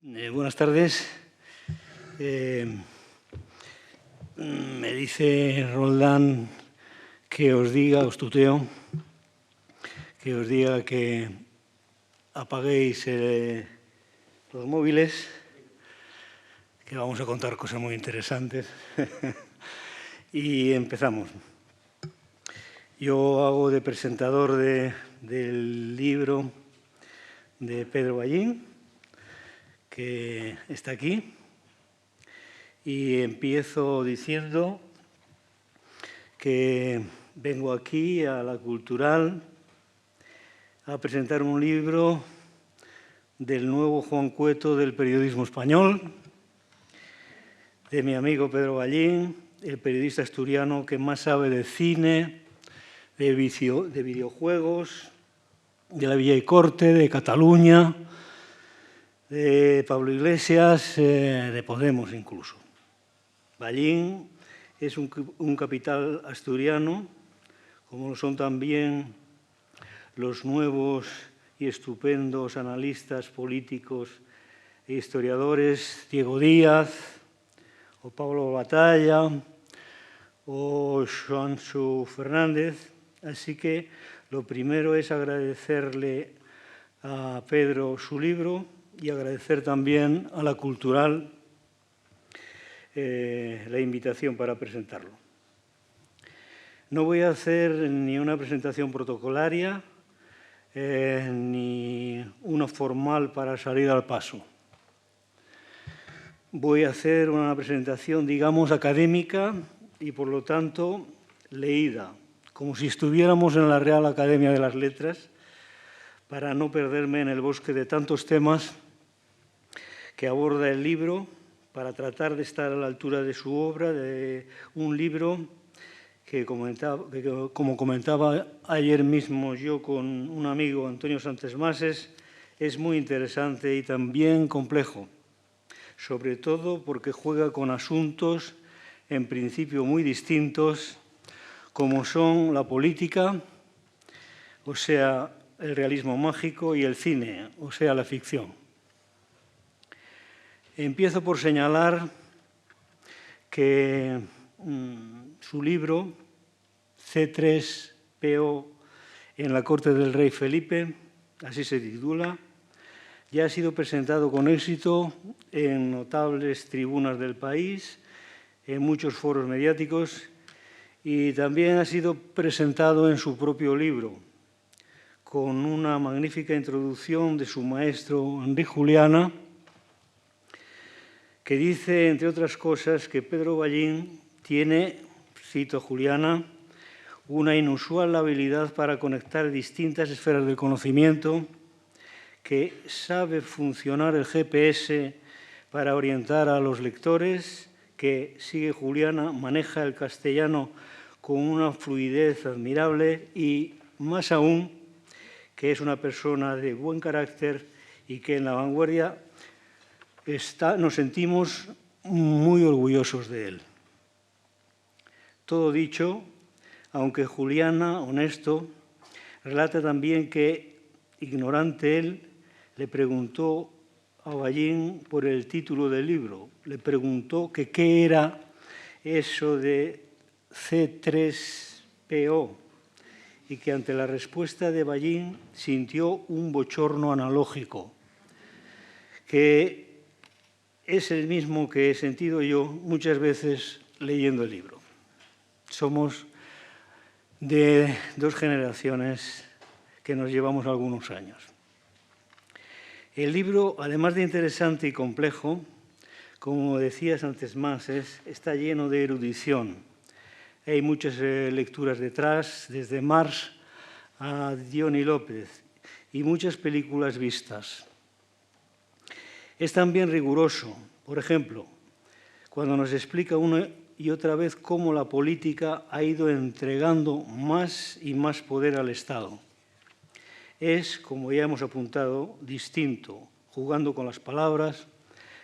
Buenas tardes. Me dice Roldán que os diga, os tuteo, que os diga que apaguéis los móviles, que vamos a contar cosas muy interesantes. Y empezamos. Yo hago de presentador del libro de Pedro Ballín, que está aquí, y empiezo diciendo que vengo aquí a la Cultural a presentar un libro del nuevo Juan Cueto del periodismo español, de mi amigo Pedro Ballín, el periodista asturiano que más sabe de cine, de videojuegos, de la Villa y Corte, de Cataluña, de Pablo Iglesias, de Podemos incluso. Ballín es un capital asturiano, como lo son también los nuevos y estupendos analistas políticos e historiadores Diego Díaz, o Pablo Batalla, o Joanxo Fernández. Así que lo primero es agradecerle a Pedro su libro y agradecer también a la Cultural la invitación para presentarlo. No voy a hacer ni una presentación protocolaria ni una formal para salir al paso. Voy a hacer una presentación, digamos, académica y, por lo tanto, leída, como si estuviéramos en la Real Academia de las Letras, para no perderme en el bosque de tantos temas que aborda el libro, para tratar de estar a la altura de su obra, de un libro que, como comentaba ayer mismo yo con un amigo, Antonio Santesmases, es muy interesante y también complejo, sobre todo porque juega con asuntos en principio muy distintos, como son la política, o sea, el realismo mágico, y el cine, o sea, la ficción. Empiezo por señalar que su libro, C3PO en la corte del rey Felipe, así se titula, ya ha sido presentado con éxito en notables tribunas del país, en muchos foros mediáticos, y también ha sido presentado en su propio libro, con una magnífica introducción de su maestro Enric Juliana, que dice, entre otras cosas, que Pedro Ballín tiene, cito Juliana, una inusual habilidad para conectar distintas esferas del conocimiento, que sabe funcionar el GPS para orientar a los lectores, que, sigue Juliana, maneja el castellano con una fluidez admirable y, más aún, que es una persona de buen carácter y que en La Vanguardia nos sentimos muy orgullosos de él. Todo dicho, aunque Juliana, honesto, relata también que, ignorante él, le preguntó a Ballín por el título del libro. Le preguntó que qué era eso de C3PO y que ante la respuesta de Ballín sintió un bochorno analógico, que es el mismo que he sentido yo muchas veces leyendo el libro. Somos de dos generaciones que nos llevamos algunos años. El libro, además de interesante y complejo, como decía Santesmases, está lleno de erudición. Hay muchas lecturas detrás, desde Marx a Diony López, y muchas películas vistas. Es también riguroso, por ejemplo, cuando nos explica una y otra vez cómo la política ha ido entregando más y más poder al Estado. Es, como ya hemos apuntado, distinto, jugando con las palabras,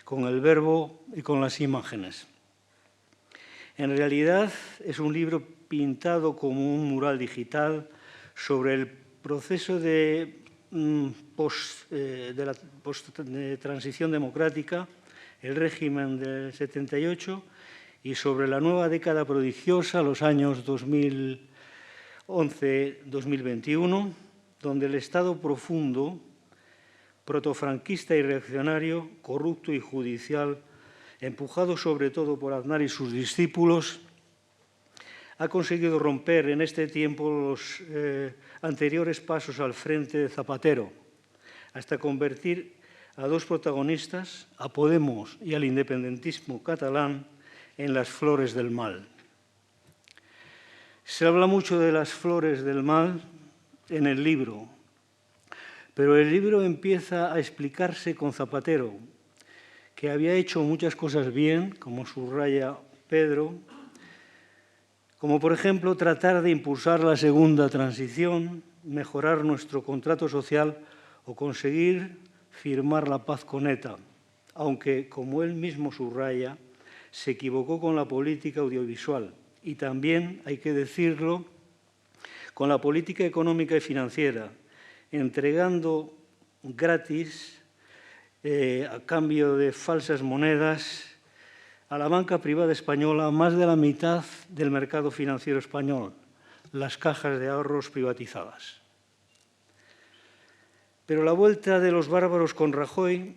con el verbo y con las imágenes. En realidad es un libro pintado como un mural digital sobre el proceso de de la post-transición democrática, el régimen del 78, y sobre la nueva década prodigiosa, los años 2011-2021, donde el Estado profundo, protofranquista y reaccionario, corrupto y judicial, empujado sobre todo por Aznar y sus discípulos, ha conseguido romper en este tiempo los anteriores pasos al frente de Zapatero, hasta convertir a dos protagonistas, a Podemos y al independentismo catalán, en las flores del mal. Se habla mucho de las flores del mal en el libro, pero el libro empieza a explicarse con Zapatero, que había hecho muchas cosas bien, como subraya Pedro, como por ejemplo tratar de impulsar la segunda transición, mejorar nuestro contrato social o conseguir firmar la paz con ETA, aunque, como él mismo subraya, se equivocó con la política audiovisual y también, hay que decirlo, con la política económica y financiera, entregando gratis, a cambio de falsas monedas, a la banca privada española más de la mitad del mercado financiero español, las cajas de ahorros privatizadas. Pero la vuelta de los bárbaros con Rajoy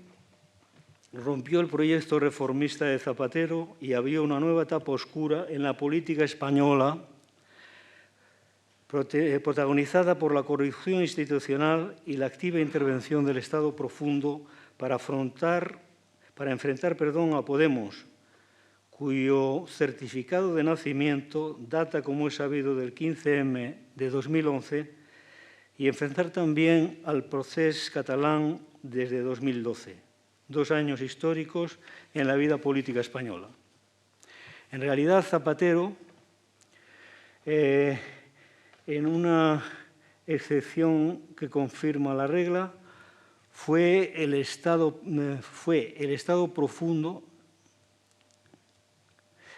rompió el proyecto reformista de Zapatero y abrió una nueva etapa oscura en la política española, protagonizada por la corrupción institucional y la activa intervención del Estado profundo para enfrentar a Podemos, cuyo certificado de nacimiento data, como es sabido, del 15M de 2011, y enfrentar también al procés catalán desde 2012, 2 años históricos en la vida política española. En realidad, Zapatero, en una excepción que confirma la regla, fue el Estado profundo.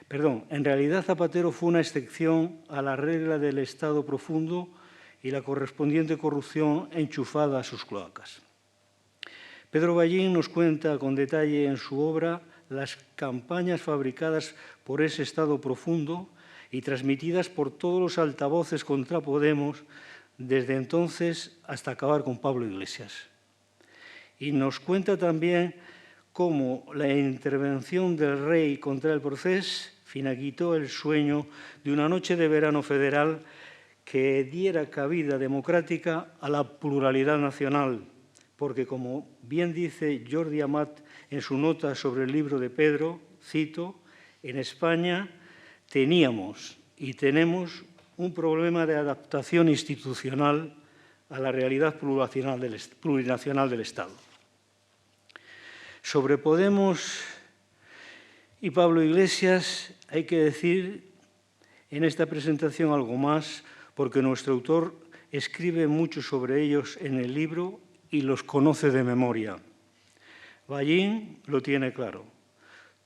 Perdón, en realidad Zapatero fue una excepción a la regla del Estado profundo y la correspondiente corrupción enchufada a sus cloacas. Pedro Ballín nos cuenta con detalle en su obra las campañas fabricadas por ese Estado profundo y transmitidas por todos los altavoces contra Podemos desde entonces hasta acabar con Pablo Iglesias. Y nos cuenta también cómo la intervención del rey contra el procés finiquitó el sueño de una noche de verano federal que diera cabida democrática a la pluralidad nacional, porque, como bien dice Jordi Amat en su nota sobre el libro de Pedro, cito, en España teníamos y tenemos un problema de adaptación institucional a la realidad plurinacional del Estado. Sobre Podemos y Pablo Iglesias hay que decir en esta presentación algo más, porque nuestro autor escribe mucho sobre ellos en el libro y los conoce de memoria. Ballín lo tiene claro.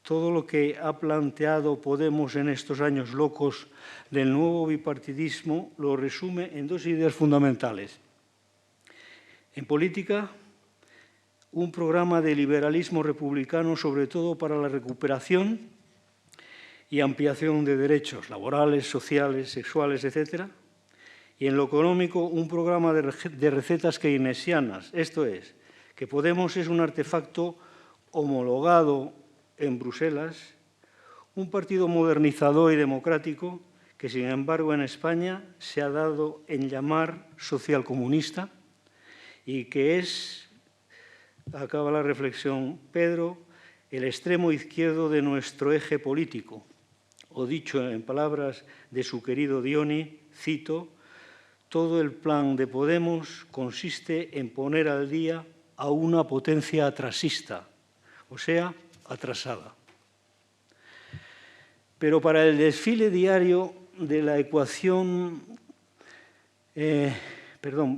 Todo lo que ha planteado Podemos en estos años locos del nuevo bipartidismo lo resume en 2 ideas fundamentales. En política, un programa de liberalismo republicano, sobre todo para la recuperación y ampliación de derechos laborales, sociales, sexuales, etc. Y en lo económico, un programa de recetas keynesianas. Esto es, que Podemos es un artefacto homologado en Bruselas, un partido modernizador y democrático que, sin embargo, en España se ha dado en llamar socialcomunista y que es, acaba la reflexión Pedro, el extremo izquierdo de nuestro eje político. O dicho en palabras de su querido Dioni, cito, todo el plan de Podemos consiste en poner al día a una potencia atrasista, o sea, atrasada. Pero para el desfile diario de la ecuación,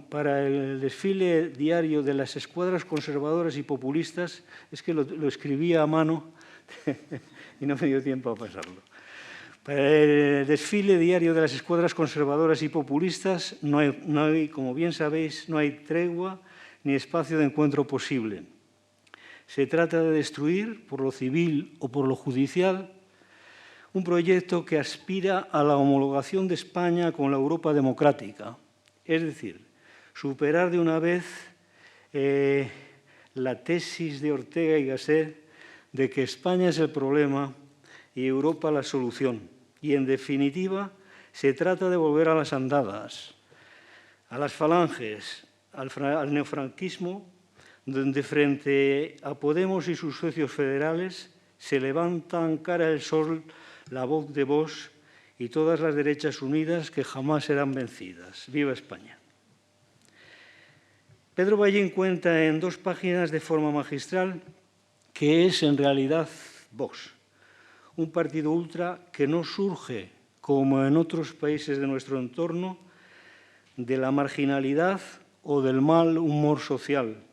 para el desfile diario de las escuadras conservadoras y populistas, es que lo escribía a mano y no me dio tiempo a pasarlo. Para el desfile diario de las escuadras conservadoras y populistas no hay, como bien sabéis, no hay tregua ni espacio de encuentro posible. Se trata de destruir, por lo civil o por lo judicial, un proyecto que aspira a la homologación de España con la Europa democrática, es decir, superar de una vez la tesis de Ortega y Gasset de que España es el problema y Europa la solución. Y, en definitiva, se trata de volver a las andadas, a las falanges, al neofranquismo, donde frente a Podemos y sus socios federales se levantan cara al sol la voz de Vox y todas las derechas unidas que jamás serán vencidas. ¡Viva España! Pedro Ballín cuenta en 2 páginas de forma magistral que es en realidad Vox, un partido ultra que no surge, como en otros países de nuestro entorno, de la marginalidad o del mal humor social,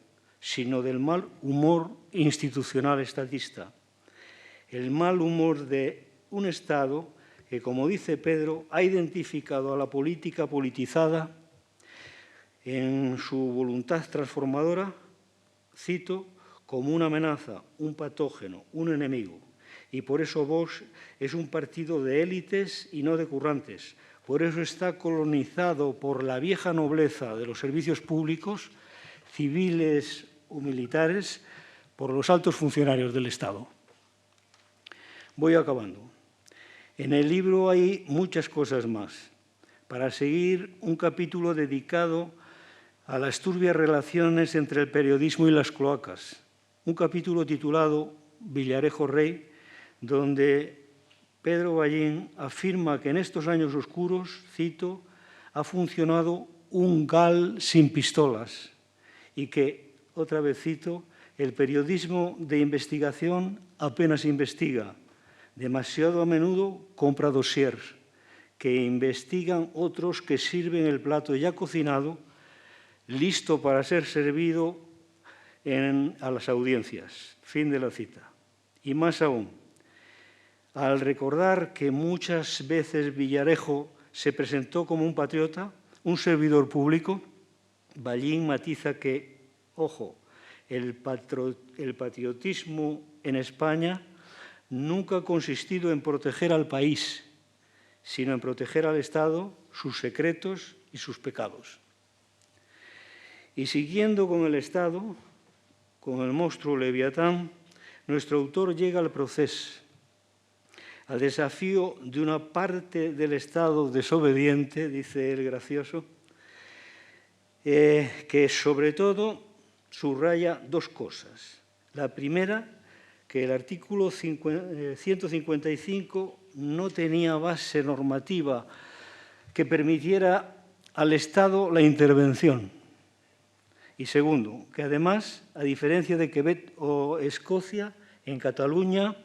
sino del mal humor institucional estatista, el mal humor de un Estado que, como dice Pedro, ha identificado a la política politizada en su voluntad transformadora, cito, como una amenaza, un patógeno, un enemigo. Y por eso Vox es un partido de élites y no de currantes. Por eso está colonizado por la vieja nobleza de los servicios públicos, civiles o militares, por los altos funcionarios del Estado. Voy acabando. En el libro hay muchas cosas más. Para seguir, un capítulo dedicado a las turbias relaciones entre el periodismo y las cloacas. Un capítulo titulado Villarejo Rey, donde Pedro Ballín afirma que en estos años oscuros, cito, ha funcionado un GAL sin pistolas y que, otra vez cito, el periodismo de investigación apenas investiga, demasiado a menudo compra dossiers, que investigan otros que sirven el plato ya cocinado, listo para ser servido a las audiencias. Fin de la cita. Y más aún, al recordar que muchas veces Villarejo se presentó como un patriota, un servidor público, Ballín matiza que, ojo, el patriotismo en España nunca ha consistido en proteger al país, sino en proteger al Estado, sus secretos y sus pecados. Y siguiendo con el Estado, con el monstruo Leviatán, nuestro autor llega al proceso, al desafío de una parte del Estado desobediente, dice el gracioso, que sobre todo subraya 2 cosas. La primera, que el artículo 155 no tenía base normativa que permitiera al Estado la intervención. Y segundo, que además, a diferencia de Quebec o Escocia, en Cataluña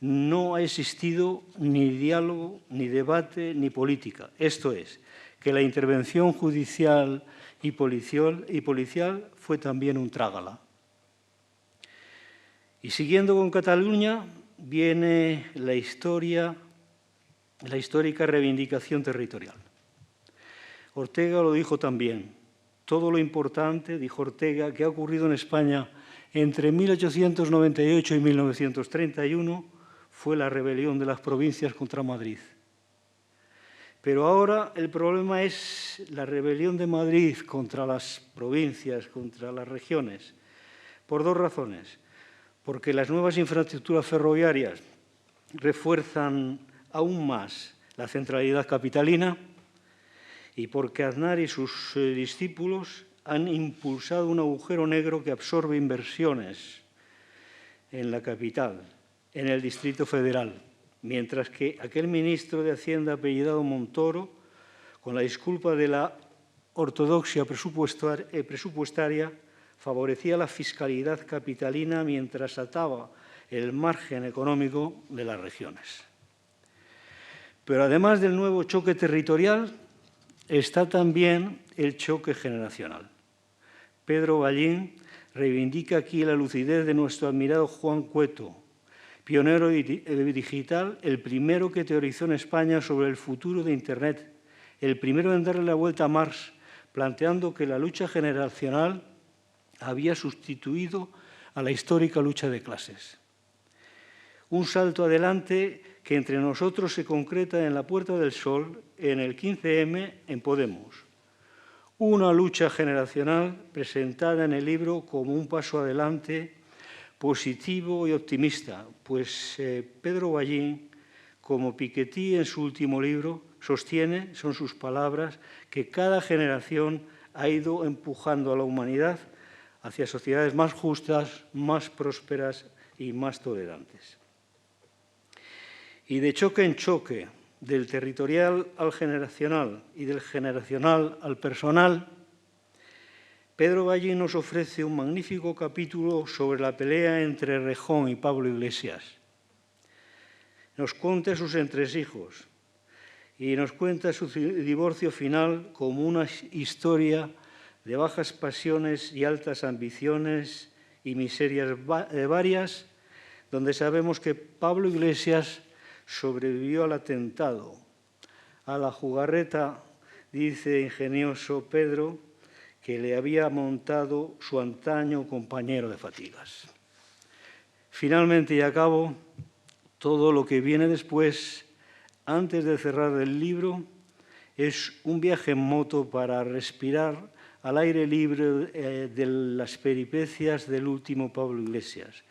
no ha existido ni diálogo, ni debate, ni política. Esto es, que la intervención judicial y policial fue también un trágala. Y siguiendo con Cataluña, viene la histórica reivindicación territorial. Ortega lo dijo también. Todo lo importante, dijo Ortega, que ha ocurrido en España entre 1898 y 1931 fue la rebelión de las provincias contra Madrid. Pero ahora el problema es la rebelión de Madrid contra las provincias, contra las regiones, por 2 razones. Porque las nuevas infraestructuras ferroviarias refuerzan aún más la centralidad capitalina y porque Aznar y sus discípulos han impulsado un agujero negro que absorbe inversiones en la capital, en el Distrito Federal, mientras que aquel ministro de Hacienda apellidado Montoro, con la disculpa de la ortodoxia presupuestaria, favorecía la fiscalidad capitalina mientras ataba el margen económico de las regiones. Pero además del nuevo choque territorial, está también el choque generacional. Pedro Ballín reivindica aquí la lucidez de nuestro admirado Juan Cueto, pionero digital, el primero que teorizó en España sobre el futuro de Internet, el primero en darle la vuelta a Mars, planteando que la lucha generacional había sustituido a la histórica lucha de clases. Un salto adelante que entre nosotros se concreta en la Puerta del Sol, en el 15M, en Podemos. Una lucha generacional presentada en el libro como un paso adelante positivo y optimista, pues Pedro Ballín, como Piketty en su último libro, sostiene, son sus palabras, que cada generación ha ido empujando a la humanidad hacia sociedades más justas, más prósperas y más tolerantes. Y de choque en choque, del territorial al generacional y del generacional al personal, Pedro Ballín nos ofrece un magnífico capítulo sobre la pelea entre Rejón y Pablo Iglesias. Nos cuenta sus entresijos y nos cuenta su divorcio final como una historia de bajas pasiones y altas ambiciones y miserias varias, donde sabemos que Pablo Iglesias sobrevivió al atentado, a la jugarreta, dice ingenioso Pedro, que le había montado su antaño compañero de fatigas. Finalmente, y acabo, todo lo que viene después, antes de cerrar el libro, es un viaje en moto para respirar al aire libre de las peripecias del último Pablo Iglesias,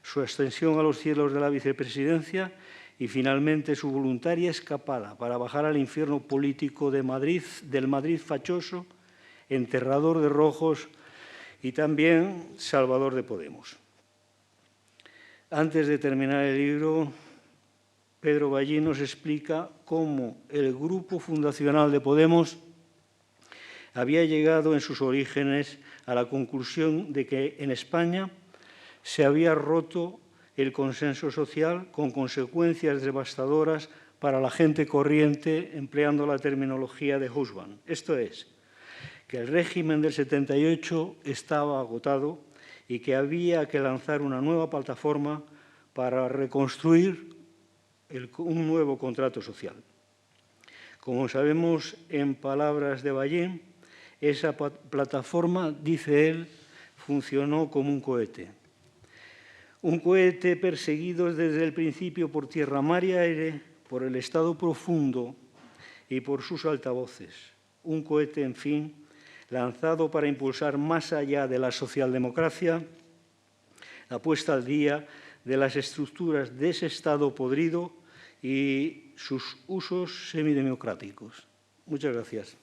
su ascensión a los cielos de la vicepresidencia y finalmente su voluntaria escapada para bajar al infierno político de Madrid, del Madrid fachoso, enterrador de rojos y también salvador de Podemos. Antes de terminar el libro, Pedro Ballín nos explica cómo el grupo fundacional de Podemos había llegado en sus orígenes a la conclusión de que en España se había roto el consenso social con consecuencias devastadoras para la gente corriente, empleando la terminología de Hobsbawm. Esto es, que el régimen del 78 estaba agotado y que había que lanzar una nueva plataforma para reconstruir un nuevo contrato social. Como sabemos, en palabras de Ballín, esa plataforma, dice él, funcionó como un cohete. Un cohete perseguido desde el principio por tierra, mar y aire, por el Estado profundo y por sus altavoces. Un cohete, en fin, lanzado para impulsar más allá de la socialdemocracia la puesta al día de las estructuras de ese Estado podrido y sus usos semidemocráticos. Muchas gracias.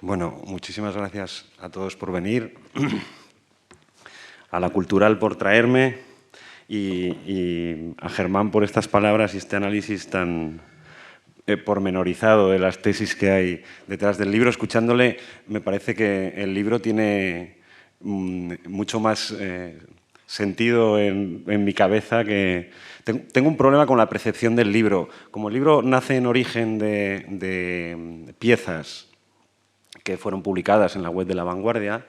Bueno, muchísimas gracias a todos por venir, a la Cultural por traerme y a Germán por estas palabras y este análisis tan pormenorizado de las tesis que hay detrás del libro. Escuchándole, me parece que el libro tiene mucho más sentido en mi cabeza que... Tengo un problema con la percepción del libro. Como el libro nace en origen de piezas que fueron publicadas en la web de La Vanguardia,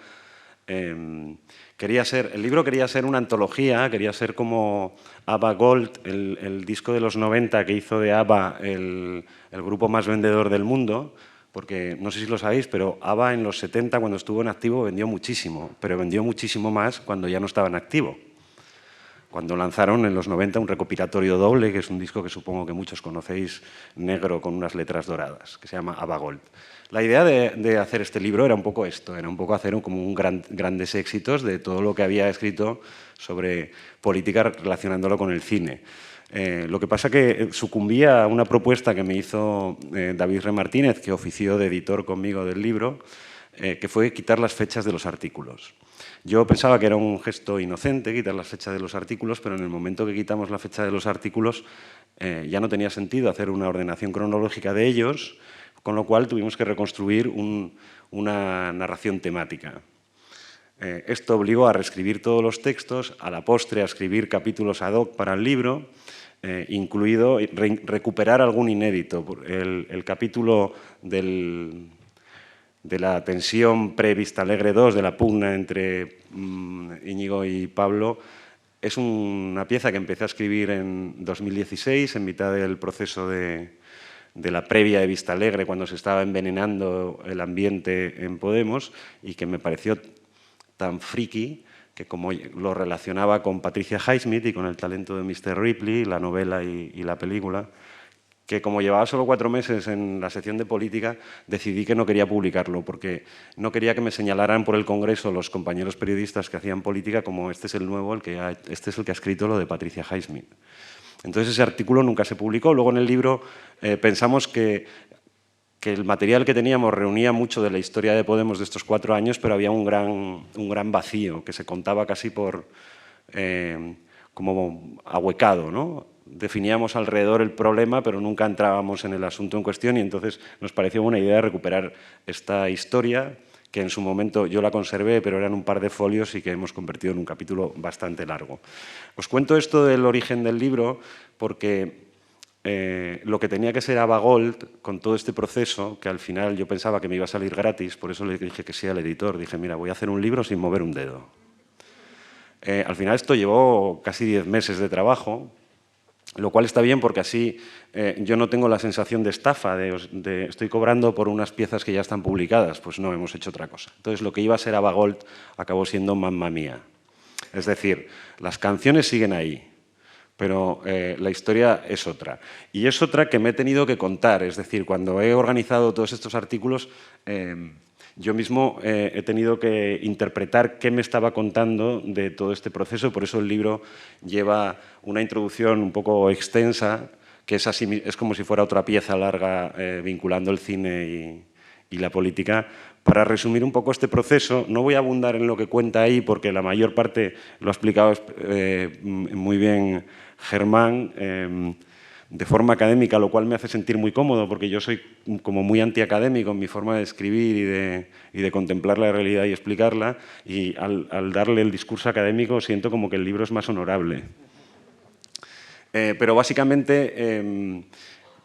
el libro quería ser una antología, quería ser como ABBA Gold, el disco de los 90 que hizo de ABBA el grupo más vendedor del mundo, porque no sé si lo sabéis, pero ABBA en los 70, cuando estuvo en activo, vendió muchísimo, pero vendió muchísimo más cuando ya no estaba en activo. Cuando lanzaron en los 90 un recopilatorio doble, que es un disco que supongo que muchos conocéis, negro con unas letras doradas, que se llama ABBA Gold. La idea de hacer este libro era un poco esto, era un poco hacer como grandes éxitos de todo lo que había escrito sobre política relacionándolo con el cine. Lo que pasa que sucumbía a una propuesta que me hizo David R. Martínez, que ofició de editor conmigo del libro, que fue quitar las fechas de los artículos. Yo pensaba que era un gesto inocente quitar las fechas de los artículos, pero en el momento que quitamos la fecha de los artículos ya no tenía sentido hacer una ordenación cronológica de ellos, con lo cual tuvimos que reconstruir una narración temática. Esto obligó a reescribir todos los textos, a la postre a escribir capítulos ad hoc para el libro, incluido recuperar algún inédito. El capítulo del de la tensión pre-Vistalegre 2, de la pugna entre Íñigo y Pablo, es una pieza que empecé a escribir en 2016, en mitad del proceso de la previa de Vistalegre, cuando se estaba envenenando el ambiente en Podemos, y que me pareció tan friki que como lo relacionaba con Patricia Highsmith y con el talento de Mr. Ripley, la novela y la película, que como llevaba solo 4 meses en la sección de política, decidí que no quería publicarlo, porque no quería que me señalaran por el Congreso los compañeros periodistas que hacían política como este es el nuevo, este es el que ha escrito lo de Patricia Highsmith. Entonces ese artículo nunca se publicó. Luego en el libro pensamos que el material que teníamos reunía mucho de la historia de Podemos de estos 4 años, pero había un gran vacío que se contaba casi por como ahuecado, ¿no? Definíamos alrededor el problema, pero nunca entrábamos en el asunto en cuestión, y entonces nos pareció buena idea recuperar esta historia, que en su momento yo la conservé, pero eran un par de folios y que hemos convertido en un capítulo bastante largo. Os cuento esto del origen del libro porque lo que tenía que ser Ava Gold con todo este proceso, que al final yo pensaba que me iba a salir gratis, por eso le dije que sí al editor. Dije, mira, voy a hacer un libro sin mover un dedo. Al final esto llevó casi 10 meses de trabajo, lo cual está bien porque así yo no tengo la sensación de estafa, de estoy cobrando por unas piezas que ya están publicadas. Pues no, hemos hecho otra cosa. Entonces lo que iba a ser Ava Gold acabó siendo Mamma Mía. Es decir, las canciones siguen ahí, pero la historia es otra. Y es otra que me he tenido que contar. Es decir, cuando he organizado todos estos artículos, yo mismo he tenido que interpretar qué me estaba contando de todo este proceso. Por eso el libro lleva una introducción un poco extensa, que es como si fuera otra pieza larga vinculando el cine y la política. Para resumir un poco este proceso, no voy a abundar en lo que cuenta ahí, porque la mayor parte lo ha explicado muy bien Germán, de forma académica, lo cual me hace sentir muy cómodo, porque yo soy como muy antiacadémico en mi forma de escribir y de contemplar la realidad y explicarla, y al darle el discurso académico siento como que el libro es más honorable. Pero básicamente,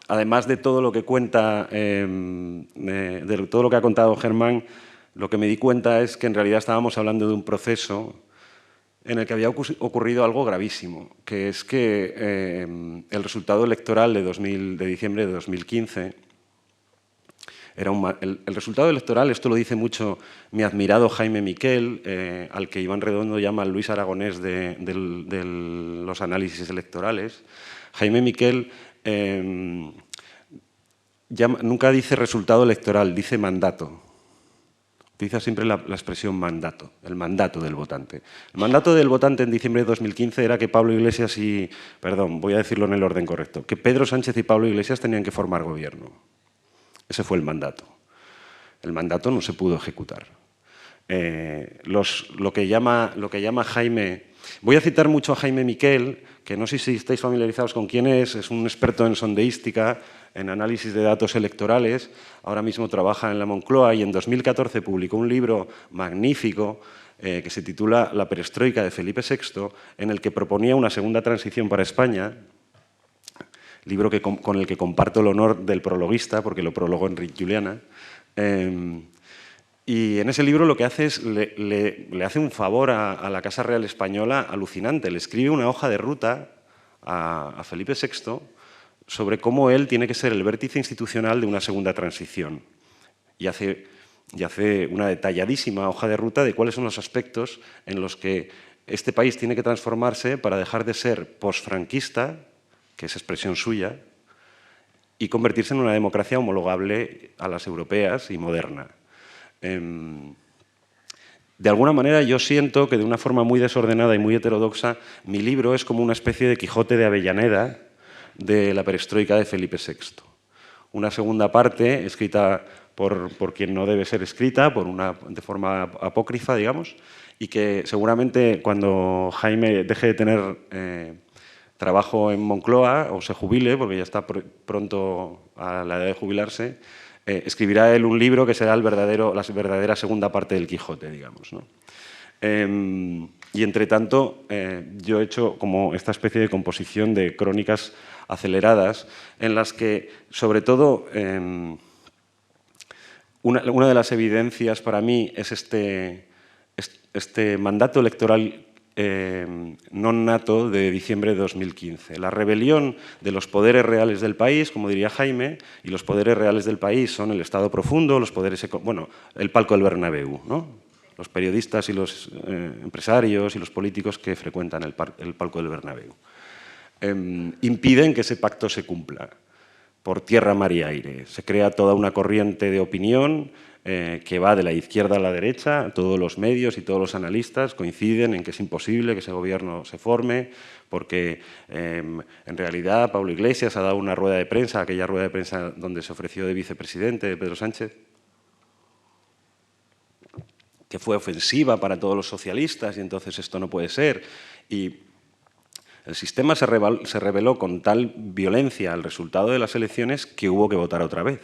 además de todo lo que cuenta, de todo lo que ha contado Germán, lo que me di cuenta es que en realidad estábamos hablando de un proceso en el que había ocurrido algo gravísimo, que es que el resultado electoral de diciembre de 2015 era el resultado electoral, esto lo dice mucho mi admirado Jaime Miquel, al que Iván Redondo llama el Luis Aragonés de los análisis electorales. Jaime Miquel nunca dice resultado electoral, dice mandato. Utiliza siempre la expresión mandato, el mandato del votante. El mandato del votante en diciembre de 2015 era que Pablo Iglesias voy a decirlo en el orden correcto, que Pedro Sánchez y Pablo Iglesias tenían que formar gobierno. Ese fue el mandato. El mandato no se pudo ejecutar. Lo que llama Jaime... Voy a citar mucho a Jaime Miquel, que no sé si estáis familiarizados con quién es un experto en sondeística, en análisis de datos electorales, ahora mismo trabaja en la Moncloa y en 2014 publicó un libro magnífico que se titula La perestroika de Felipe VI, en el que proponía una segunda transición para España, libro con el que comparto el honor del prologuista, porque lo prologó Enric Juliana. Y en ese libro lo que hace es, le hace un favor a la Casa Real Española alucinante. Le escribe una hoja de ruta a Felipe VI sobre cómo él tiene que ser el vértice institucional de una segunda transición. Y hace una detalladísima hoja de ruta de cuáles son los aspectos en los que este país tiene que transformarse para dejar de ser posfranquista, que es expresión suya, y convertirse en una democracia homologable a las europeas y moderna. De alguna manera yo siento que de una forma muy desordenada y muy heterodoxa mi libro es como una especie de Quijote de Avellaneda de la perestroika de Felipe VI. Una segunda parte escrita por quien no debe ser escrita, de forma apócrifa, digamos, y que seguramente cuando Jaime deje de tener trabajo en Moncloa o se jubile, porque ya está pronto a la edad de jubilarse, escribirá él un libro que será la verdadera segunda parte del Quijote, digamos, ¿no? Y entre tanto, yo he hecho como esta especie de composición de crónicas aceleradas en las que, sobre todo, Una de las evidencias para mí es este mandato electoral non nato de diciembre de 2015. La rebelión de los poderes reales del país, como diría Jaime, y los poderes reales del país son el Estado profundo, los poderes, bueno, el palco del Bernabéu, ¿no? Los periodistas y los empresarios y los políticos que frecuentan el palco del Bernabéu. Impiden que ese pacto se cumpla por tierra, mar y aire. Se crea toda una corriente de opinión que va de la izquierda a la derecha. Todos los medios y todos los analistas coinciden en que es imposible que ese gobierno se forme porque en realidad Pablo Iglesias ha dado una rueda de prensa, aquella rueda de prensa donde se ofreció de vicepresidente de Pedro Sánchez, que fue ofensiva para todos los socialistas y entonces esto no puede ser. Y el sistema se reveló con tal violencia al resultado de las elecciones que hubo que votar otra vez.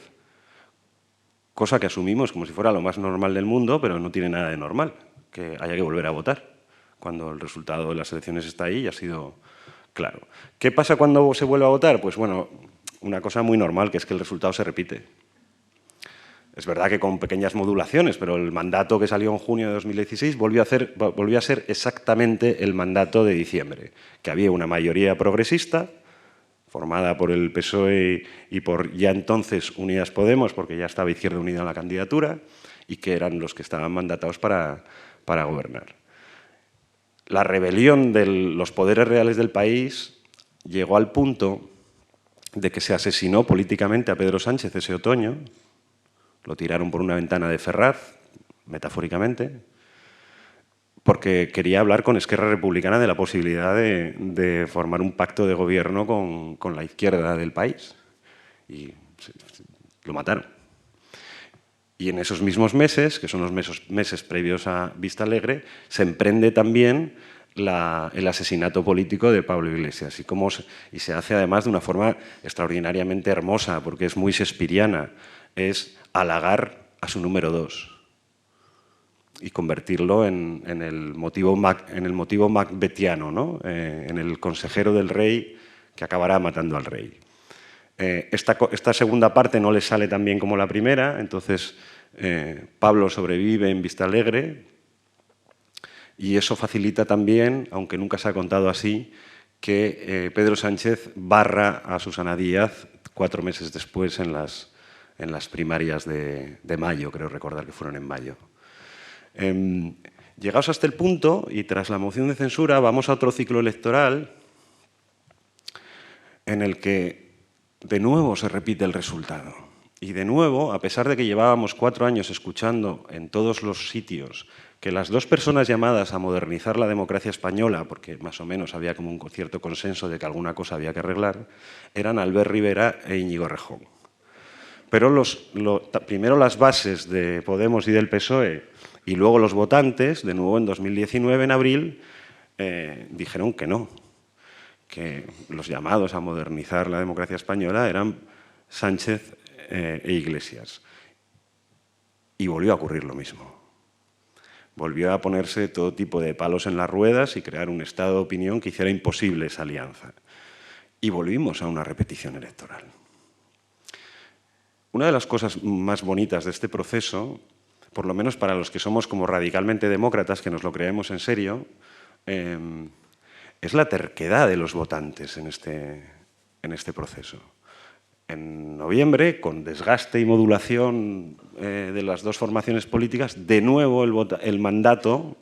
Cosa que asumimos como si fuera lo más normal del mundo, pero no tiene nada de normal, que haya que volver a votar, cuando el resultado de las elecciones está ahí y ha sido claro. ¿Qué pasa cuando se vuelve a votar? Pues bueno, una cosa muy normal, que es que el resultado se repite. Es verdad que con pequeñas modulaciones, pero el mandato que salió en junio de 2016 volvió a ser exactamente el mandato de diciembre, que había una mayoría progresista, formada por el PSOE y por ya entonces Unidas Podemos, porque ya estaba Izquierda Unida en la candidatura, y que eran los que estaban mandatados para gobernar. La rebelión de los poderes reales del país llegó al punto de que se asesinó políticamente a Pedro Sánchez ese otoño. Lo tiraron por una ventana de Ferraz, metafóricamente, porque quería hablar con Esquerra Republicana de la posibilidad de formar un pacto de gobierno con la izquierda del país. Y lo mataron. Y en esos mismos meses, que son los meses previos a Vista Alegre, se emprende también el asesinato político de Pablo Iglesias. Y se hace además de una forma extraordinariamente hermosa, porque es muy shakespeariana. Es halagar a su número 2 y convertirlo en el motivo macbetiano, ¿no? En el consejero del rey que acabará matando al rey. Esta segunda parte no le sale tan bien como la primera, entonces Pablo sobrevive en Vista Alegre y eso facilita también, aunque nunca se ha contado así, que Pedro Sánchez barra a Susana Díaz 4 meses después en las primarias de mayo, creo recordar que fueron en mayo. Llegados hasta el punto, y tras la moción de censura, vamos a otro ciclo electoral en el que de nuevo se repite el resultado. Y de nuevo, a pesar de que llevábamos 4 años escuchando en todos los sitios que las 2 personas llamadas a modernizar la democracia española, porque más o menos había como un cierto consenso de que alguna cosa había que arreglar, eran Albert Rivera e Íñigo Errejón. Pero primero las bases de Podemos y del PSOE y luego los votantes, de nuevo en 2019, en abril, dijeron que no, que los llamados a modernizar la democracia española eran Sánchez e Iglesias. Y volvió a ocurrir lo mismo. Volvió a ponerse todo tipo de palos en las ruedas y crear un estado de opinión que hiciera imposible esa alianza. Y volvimos a una repetición electoral. Una de las cosas más bonitas de este proceso, por lo menos para los que somos como radicalmente demócratas, que nos lo creemos en serio, es la terquedad de los votantes en este proceso. En noviembre, con desgaste y modulación de las 2 formaciones políticas, de nuevo el mandato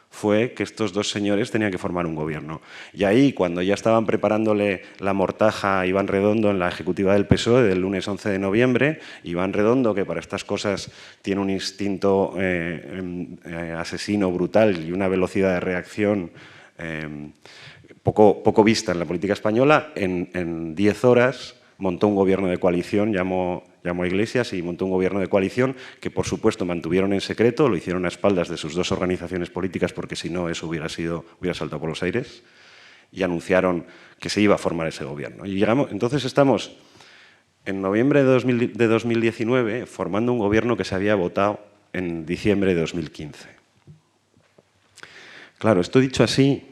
fue que estos 2 señores tenían que formar un gobierno. Y ahí, cuando ya estaban preparándole la mortaja a Iván Redondo en la ejecutiva del PSOE del lunes 11 de noviembre, Iván Redondo, que para estas cosas tiene un instinto asesino brutal y una velocidad de reacción poco vista en la política española, en 10 horas montó un gobierno de coalición, llamó a Iglesias y montó un gobierno de coalición que, por supuesto, mantuvieron en secreto, lo hicieron a espaldas de sus 2 organizaciones políticas porque si no eso hubiera saltado por los aires, y anunciaron que se iba a formar ese gobierno. Y entonces estamos en noviembre de 2019 formando un gobierno que se había votado en diciembre de 2015. Claro, esto dicho así,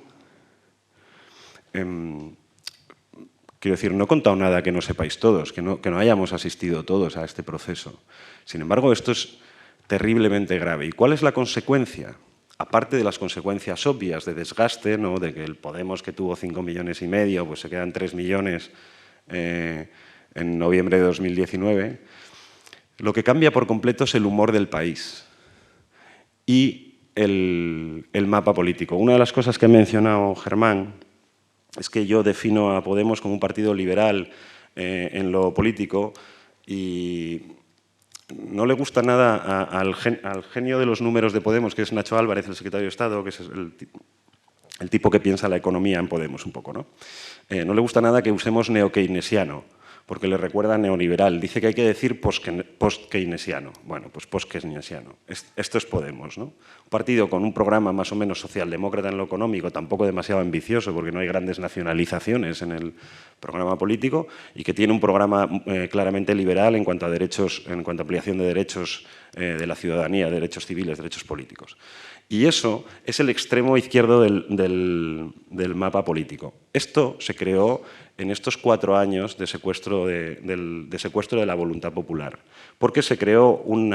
Quiero decir, no he contado nada que no sepáis todos, que no hayamos asistido todos a este proceso. Sin embargo, esto es terriblemente grave. ¿Y cuál es la consecuencia? Aparte de las consecuencias obvias de desgaste, ¿no?, de que el Podemos, que tuvo 5,5 millones, pues se quedan 3 millones en noviembre de 2019, lo que cambia por completo es el humor del país y el mapa político. Una de las cosas que ha mencionado Germán es que yo defino a Podemos como un partido liberal en lo político y no le gusta nada al genio de los números de Podemos, que es Nacho Álvarez, el secretario de Estado, que es el tipo que piensa la economía en Podemos un poco, ¿no? No le gusta nada que usemos neokeynesiano, porque le recuerda neoliberal. Dice que hay que decir post-keynesiano. Bueno, pues post-keynesiano. Esto es Podemos, ¿no? Un partido con un programa más o menos socialdemócrata en lo económico, tampoco demasiado ambicioso, porque no hay grandes nacionalizaciones en el programa político, y que tiene un programa claramente liberal en cuanto a derechos, en cuanto a ampliación de derechos de la ciudadanía, derechos civiles, derechos políticos. Y eso es el extremo izquierdo del mapa político. Esto se creó en estos 4 años de secuestro de la voluntad popular, porque se creó un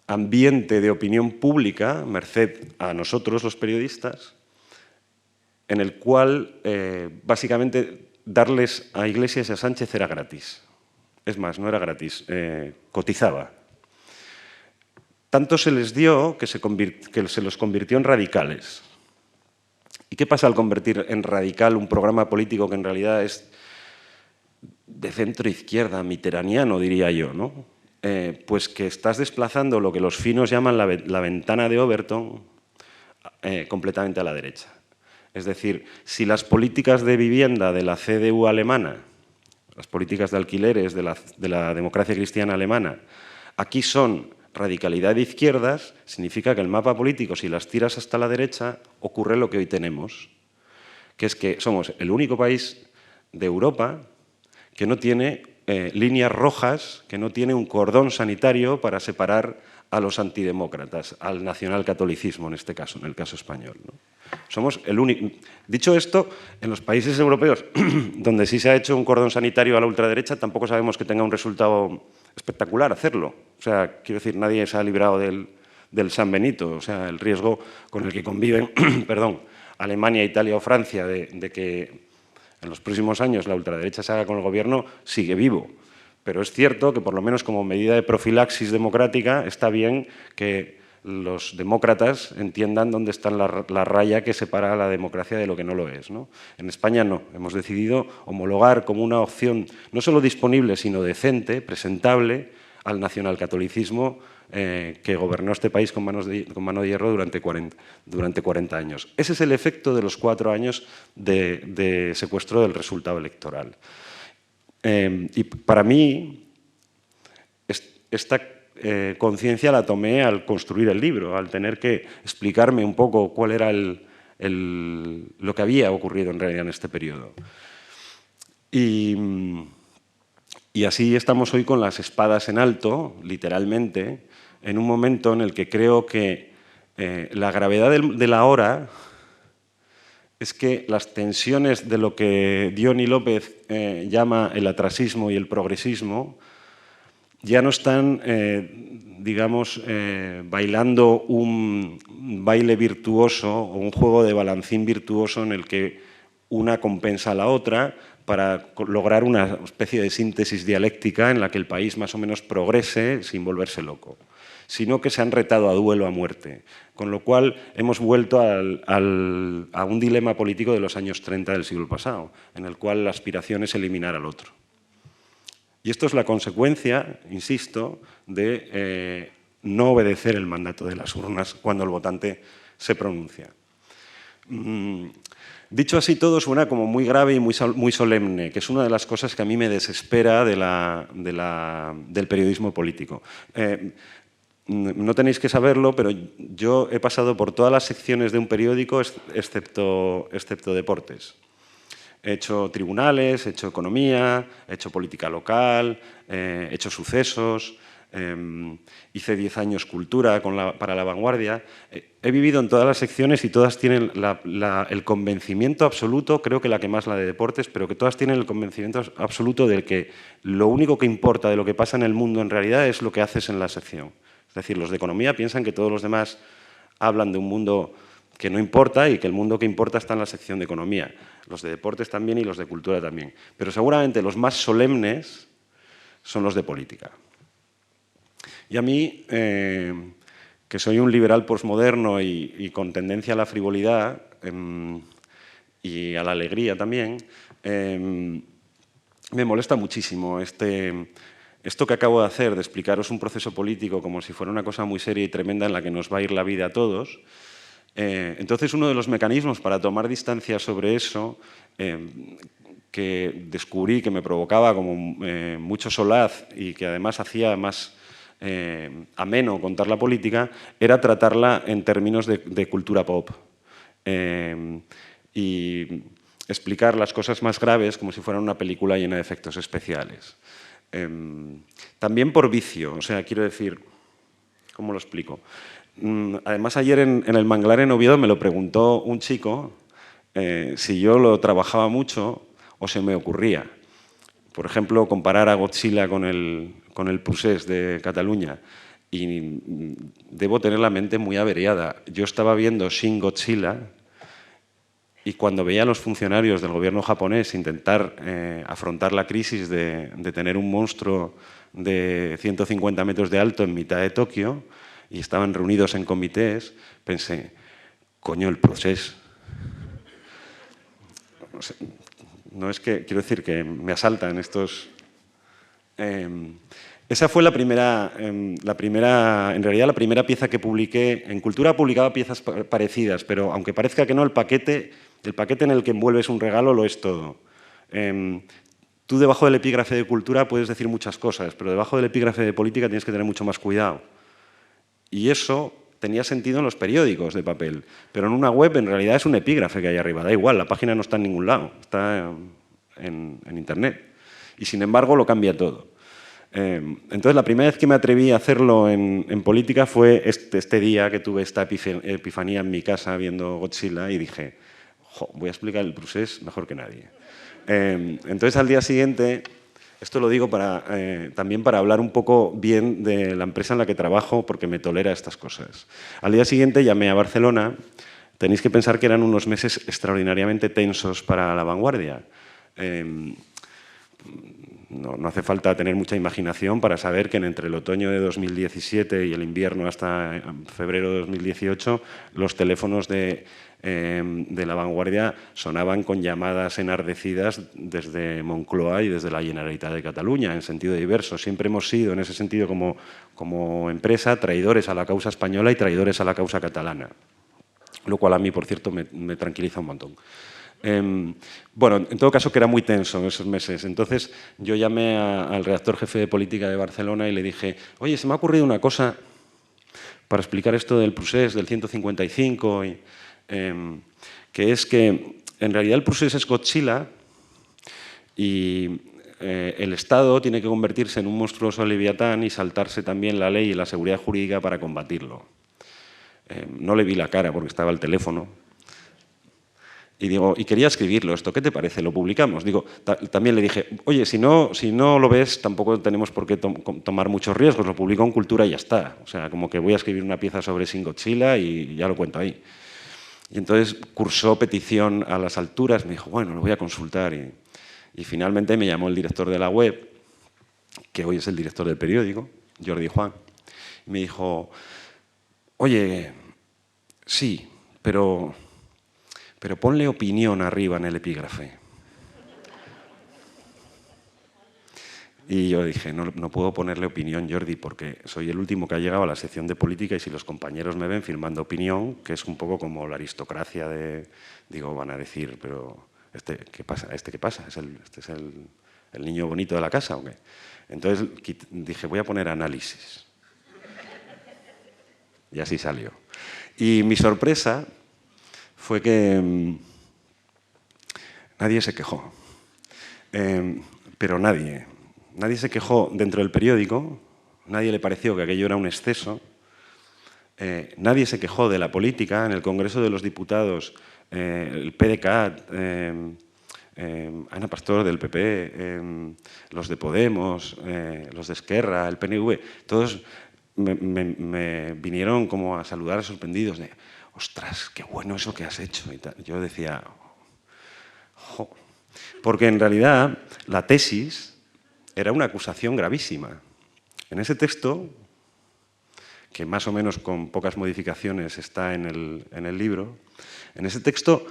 ambiente de opinión pública, merced a nosotros los periodistas, en el cual básicamente darles a Iglesias y a Sánchez era gratis. Es más, no era gratis, cotizaba. Tanto se les dio que se los convirtió en radicales. ¿Y qué pasa al convertir en radical un programa político que en realidad es de centro-izquierda, mitterrandiano, diría yo, ¿no? Pues que estás desplazando lo que los finos llaman la ventana de Overton completamente a la derecha. Es decir, si las políticas de vivienda de la CDU alemana, las políticas de alquileres de la democracia cristiana alemana, aquí son radicalidad de izquierdas, significa que el mapa político, si las tiras hasta la derecha, ocurre lo que hoy tenemos, que es que somos el único país de Europa que no tiene líneas rojas, que no tiene un cordón sanitario para separar a los antidemócratas, al nacionalcatolicismo en este caso, en el caso español, ¿no? Somos el único. Dicho esto, en los países europeos donde sí se ha hecho un cordón sanitario a la ultraderecha, tampoco sabemos que tenga un resultado espectacular hacerlo. O sea, quiero decir, nadie se ha librado del San Benito. O sea, el riesgo con el que conviven perdón, Alemania, Italia o Francia de que en los próximos años la ultraderecha se haga con el gobierno sigue vivo. Pero es cierto que, por lo menos como medida de profilaxis democrática, está bien que los demócratas entiendan dónde está la raya que separa a la democracia de lo que no lo es, ¿no? En España no. Hemos decidido homologar como una opción no solo disponible, sino decente, presentable, al nacionalcatolicismo que gobernó este país con mano de hierro durante 40 años. Ese es el efecto de los 4 años de secuestro del resultado electoral. Y para mí, esta conciencia la tomé al construir el libro, al tener que explicarme un poco cuál era lo que había ocurrido en realidad en este periodo. Y así estamos hoy con las espadas en alto, literalmente, en un momento en el que creo que la gravedad de la hora es que las tensiones de lo que Diony López llama el atrasismo y el progresismo ya no están, digamos, bailando un baile virtuoso o un juego de balancín virtuoso en el que una compensa a la otra para lograr una especie de síntesis dialéctica en la que el país más o menos progrese sin volverse loco, sino que se han retado a duelo a muerte. Con lo cual hemos vuelto a un dilema político de los años 30 del siglo pasado, en el cual la aspiración es eliminar al otro. Y esto es la consecuencia, insisto, de no obedecer el mandato de las urnas cuando el votante se pronuncia. Dicho así todo, suena como muy grave y muy solemne, que es una de las cosas que a mí me desespera del periodismo político. No tenéis que saberlo, pero yo he pasado por todas las secciones de un periódico excepto deportes. He hecho tribunales, he hecho economía, he hecho política local, he hecho sucesos, hice 10 años cultura para La Vanguardia. He vivido en todas las secciones y todas tienen el convencimiento absoluto, creo que la que más la de deportes, pero que todas tienen el convencimiento absoluto de que lo único que importa de lo que pasa en el mundo en realidad es lo que haces en la sección. Es decir, los de economía piensan que todos los demás hablan de un mundo que no importa y que el mundo que importa está en la sección de economía. Los de deportes también y los de cultura también. Pero seguramente los más solemnes son los de política. Y a mí, que soy un liberal posmoderno y con tendencia a la frivolidad y a la alegría también, me molesta muchísimo esto que acabo de hacer, de explicaros un proceso político como si fuera una cosa muy seria y tremenda en la que nos va a ir la vida a todos. Entonces, uno de los mecanismos para tomar distancia sobre eso, que descubrí que me provocaba como mucho solaz y que además hacía más ameno contar la política, era tratarla en términos de cultura pop. Y explicar las cosas más graves como si fueran una película llena de efectos especiales. También por vicio, o sea, quiero decir, ¿cómo lo explico? Además, ayer en el Manglar en Oviedo me lo preguntó un chico si yo lo trabajaba mucho o se me ocurría. Por ejemplo, comparar a Godzilla con el Procés de Cataluña. Y debo tener la mente muy averiada. Yo estaba viendo Shin Godzilla y cuando veía a los funcionarios del gobierno japonés intentar afrontar la crisis de tener un monstruo de 150 metros de alto en mitad de Tokio y estaban reunidos en comités, pensé, coño, el Procés. No es que, quiero decir que me asaltan estos... esa fue en realidad la primera pieza que publiqué. En Cultura publicaba piezas parecidas, pero aunque parezca que no, el paquete en el que envuelves un regalo lo es todo. Tú debajo del epígrafe de Cultura puedes decir muchas cosas, pero debajo del epígrafe de Política tienes que tener mucho más cuidado. Y eso tenía sentido en los periódicos de papel, pero en una web en realidad es un epígrafe que hay arriba. Da igual, la página no está en ningún lado, está en Internet. Y sin embargo lo cambia todo. Entonces la primera vez que me atreví a hacerlo en política fue este día que tuve esta epifanía en mi casa viendo Godzilla y dije, voy a explicar el Procés mejor que nadie. Entonces al día siguiente, esto lo digo también para hablar un poco bien de la empresa en la que trabajo porque me tolera estas cosas. Al día siguiente llamé a Barcelona. Tenéis que pensar que eran unos meses extraordinariamente tensos para La Vanguardia. No hace falta tener mucha imaginación para saber que entre el otoño de 2017 y el invierno hasta febrero de 2018 los teléfonos de La Vanguardia sonaban con llamadas enardecidas desde Moncloa y desde la Generalitat de Cataluña, en sentido diverso. Siempre hemos sido, en ese sentido, como empresa, traidores a la causa española y traidores a la causa catalana, lo cual a mí, por cierto, me tranquiliza un montón. Bueno, en todo caso que era muy tenso en esos meses. Entonces yo llamé al redactor jefe de política de Barcelona y le dije, oye, se me ha ocurrido una cosa para explicar esto del Procés, del 155, que es que en realidad el Procés es Godzilla y el Estado tiene que convertirse en un monstruoso leviatán y saltarse también la ley y la seguridad jurídica para combatirlo. No le vi la cara porque estaba al teléfono. Y digo, y quería escribirlo esto, ¿qué te parece? ¿Lo publicamos? Digo, también le dije, oye, si no lo ves, tampoco tenemos por qué tomar muchos riesgos, lo publico en Cultura y ya está. O sea, como que voy a escribir una pieza sobre Shin Godzilla y ya lo cuento ahí. Y entonces cursó petición a las alturas, me dijo, bueno, lo voy a consultar. Y finalmente me llamó el director de la web, que hoy es el director del periódico, Jordi Juan, y me dijo, oye, sí, pero ponle opinión arriba en el epígrafe. Y yo dije, no puedo ponerle opinión, Jordi, porque soy el último que ha llegado a la sección de política y si los compañeros me ven firmando opinión, que es un poco como la aristocracia digo, van a decir, pero ¿qué pasa? ¿Qué pasa? ¿Este es el niño bonito de la casa o qué? Entonces dije, voy a poner análisis. Y así salió. Y mi sorpresa fue que nadie se quejó. Pero nadie se quejó dentro del periódico, nadie le pareció que aquello era un exceso, nadie se quejó de la política. En el Congreso de los Diputados, el PDeCAT, Ana Pastor del PP, los de Podemos, los de Esquerra, el PNV, todos me vinieron como a saludar sorprendidos de «ostras, qué bueno eso que has hecho». Y tal. Yo decía «jo». Porque en realidad la tesis era una acusación gravísima. En ese texto, que más o menos con pocas modificaciones está en el libro, en ese texto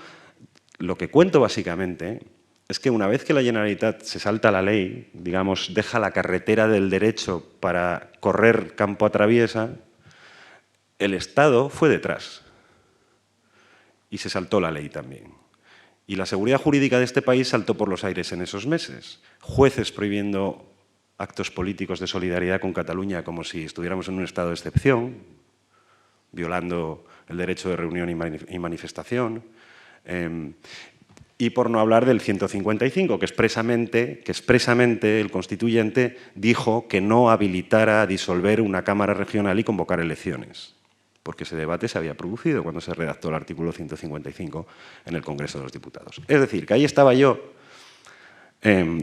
lo que cuento básicamente es que una vez que la Generalitat se salta la ley, digamos, deja la carretera del derecho para correr campo a traviesa, el Estado fue detrás y se saltó la ley también. Y la seguridad jurídica de este país saltó por los aires en esos meses. Jueces prohibiendo actos políticos de solidaridad con Cataluña como si estuviéramos en un estado de excepción, violando el derecho de reunión y manifestación. Y por no hablar del 155, que expresamente el constituyente dijo que no habilitara a disolver una Cámara regional y convocar elecciones, porque ese debate se había producido cuando se redactó el artículo 155 en el Congreso de los Diputados. Es decir, que ahí estaba yo,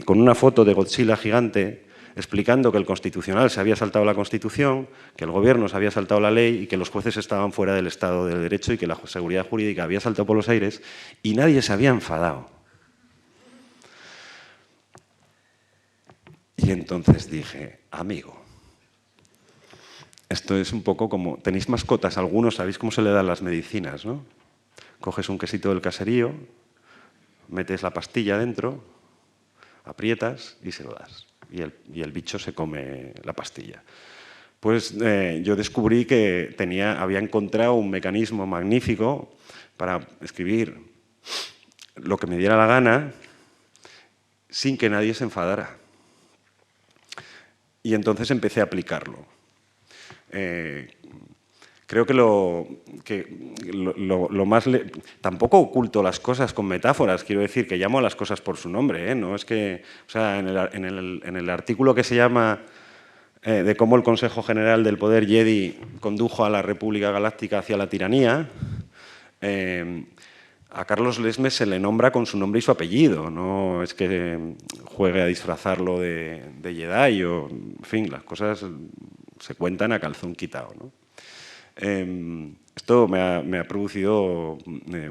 con una foto de Godzilla gigante, explicando que el Constitucional se había saltado la Constitución, que el Gobierno se había saltado la ley y que los jueces estaban fuera del Estado de Derecho y que la seguridad jurídica había saltado por los aires y nadie se había enfadado. Y entonces dije, amigo, esto es un poco como, tenéis mascotas, algunos sabéis cómo se le dan las medicinas, ¿no? Coges un quesito del caserío, metes la pastilla dentro, aprietas y se lo das. Y el bicho se come la pastilla. Pues yo descubrí que había encontrado un mecanismo magnífico para escribir lo que me diera la gana sin que nadie se enfadara. Y entonces empecé a aplicarlo. Creo que lo más... Tampoco oculto las cosas con metáforas, quiero decir que llamo a las cosas por su nombre, ¿eh? No es que... O sea, en el artículo que se llama de cómo el Consejo General del Poder Jedi condujo a la República Galáctica hacia la tiranía, a Carlos Lesmes se le nombra con su nombre y su apellido, no es que juegue a disfrazarlo de Jedi o... En fin, las cosas se cuentan a calzón quitado, ¿no? Esto me ha producido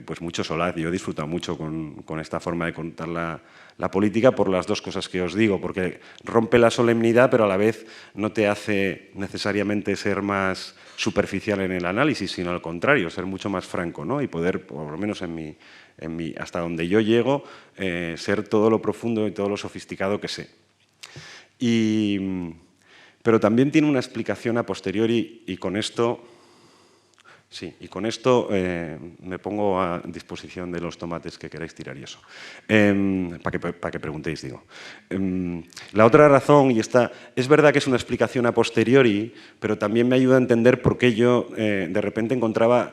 pues mucho solaz. Yo he disfrutado mucho con esta forma de contar la política por las dos cosas que os digo, porque rompe la solemnidad, pero a la vez no te hace necesariamente ser más superficial en el análisis, sino al contrario, ser mucho más franco, ¿no? Y poder, por lo menos hasta donde yo llego, ser todo lo profundo y todo lo sofisticado que sé. Pero también tiene una explicación a posteriori y con esto... Sí, y con esto me pongo a disposición de los tomates que queráis tirar y eso. Para que preguntéis, digo. La otra razón, y esta es verdad que es una explicación a posteriori, pero también me ayuda a entender por qué yo de repente encontraba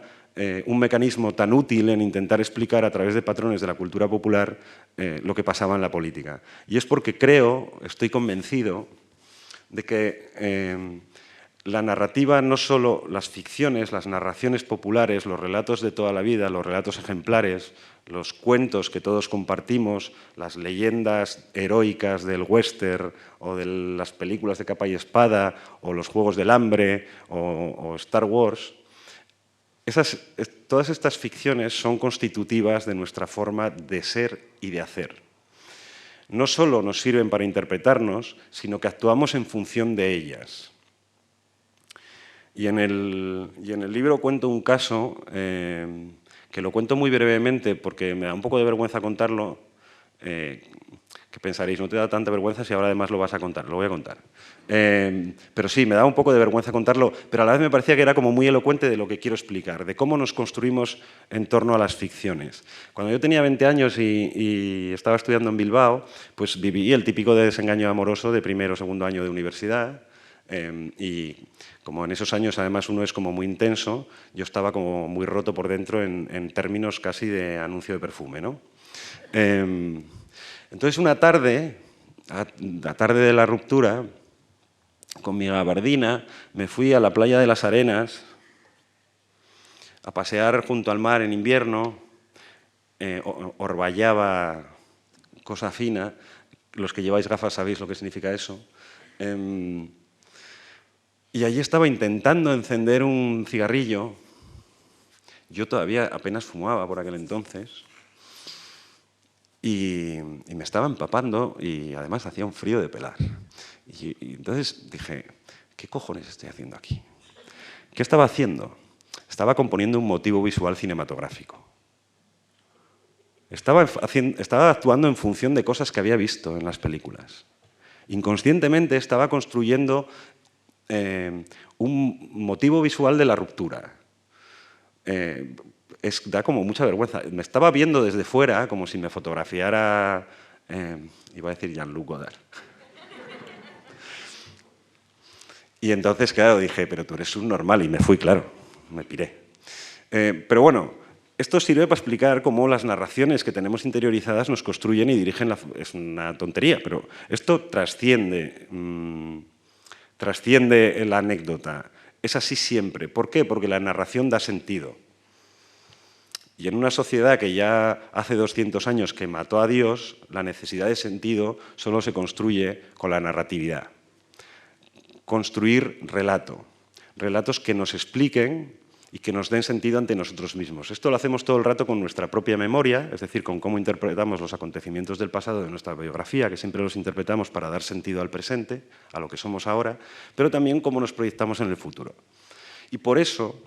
un mecanismo tan útil en intentar explicar a través de patrones de la cultura popular lo que pasaba en la política. Y es porque estoy convencido de que... la narrativa, no solo las ficciones, las narraciones populares, los relatos de toda la vida, los relatos ejemplares, los cuentos que todos compartimos, las leyendas heroicas del western o de las películas de capa y espada o los Juegos del Hambre o Star Wars, todas estas ficciones son constitutivas de nuestra forma de ser y de hacer. No solo nos sirven para interpretarnos, sino que actuamos en función de ellas. Y en el libro cuento un caso que lo cuento muy brevemente porque me da un poco de vergüenza contarlo, que pensaréis, no te da tanta vergüenza si ahora además lo vas a contar, lo voy a contar. Pero sí, me da un poco de vergüenza contarlo, pero a la vez me parecía que era como muy elocuente de lo que quiero explicar, de cómo nos construimos en torno a las ficciones. Cuando yo tenía 20 años y estaba estudiando en Bilbao, pues viví el típico desengaño amoroso de primero o segundo año de universidad. Y como en esos años además uno es como muy intenso, yo estaba como muy roto por dentro en términos casi de anuncio de perfume, ¿no? Entonces una tarde, la tarde de la ruptura, con mi gabardina, me fui a la playa de las Arenas a pasear junto al mar en invierno, orvallaba cosa fina. Los que lleváis gafas sabéis lo que significa eso. Y allí estaba intentando encender un cigarrillo. Yo todavía apenas fumaba por aquel entonces. Y me estaba empapando y además hacía un frío de pelar. Y entonces dije, ¿qué cojones estoy haciendo aquí? ¿Qué estaba haciendo? Estaba componiendo un motivo visual cinematográfico. Estaba actuando en función de cosas que había visto en las películas. Inconscientemente estaba construyendo un motivo visual de la ruptura. Da como mucha vergüenza. Me estaba viendo desde fuera como si me fotografiara, iba a decir Jean-Luc Godard. Y entonces, claro, dije, pero tú eres un normal, y me fui, claro, me piré. Pero bueno, esto sirve para explicar cómo las narraciones que tenemos interiorizadas nos construyen y dirigen es una tontería, pero esto trasciende la anécdota. Es así siempre. ¿Por qué? Porque la narración da sentido. Y en una sociedad que ya hace 200 años que mató a Dios, la necesidad de sentido solo se construye con la narratividad. Construir relatos que nos expliquen y que nos den sentido ante nosotros mismos. Esto lo hacemos todo el rato con nuestra propia memoria, es decir, con cómo interpretamos los acontecimientos del pasado de nuestra biografía, que siempre los interpretamos para dar sentido al presente, a lo que somos ahora, pero también cómo nos proyectamos en el futuro. Y por eso,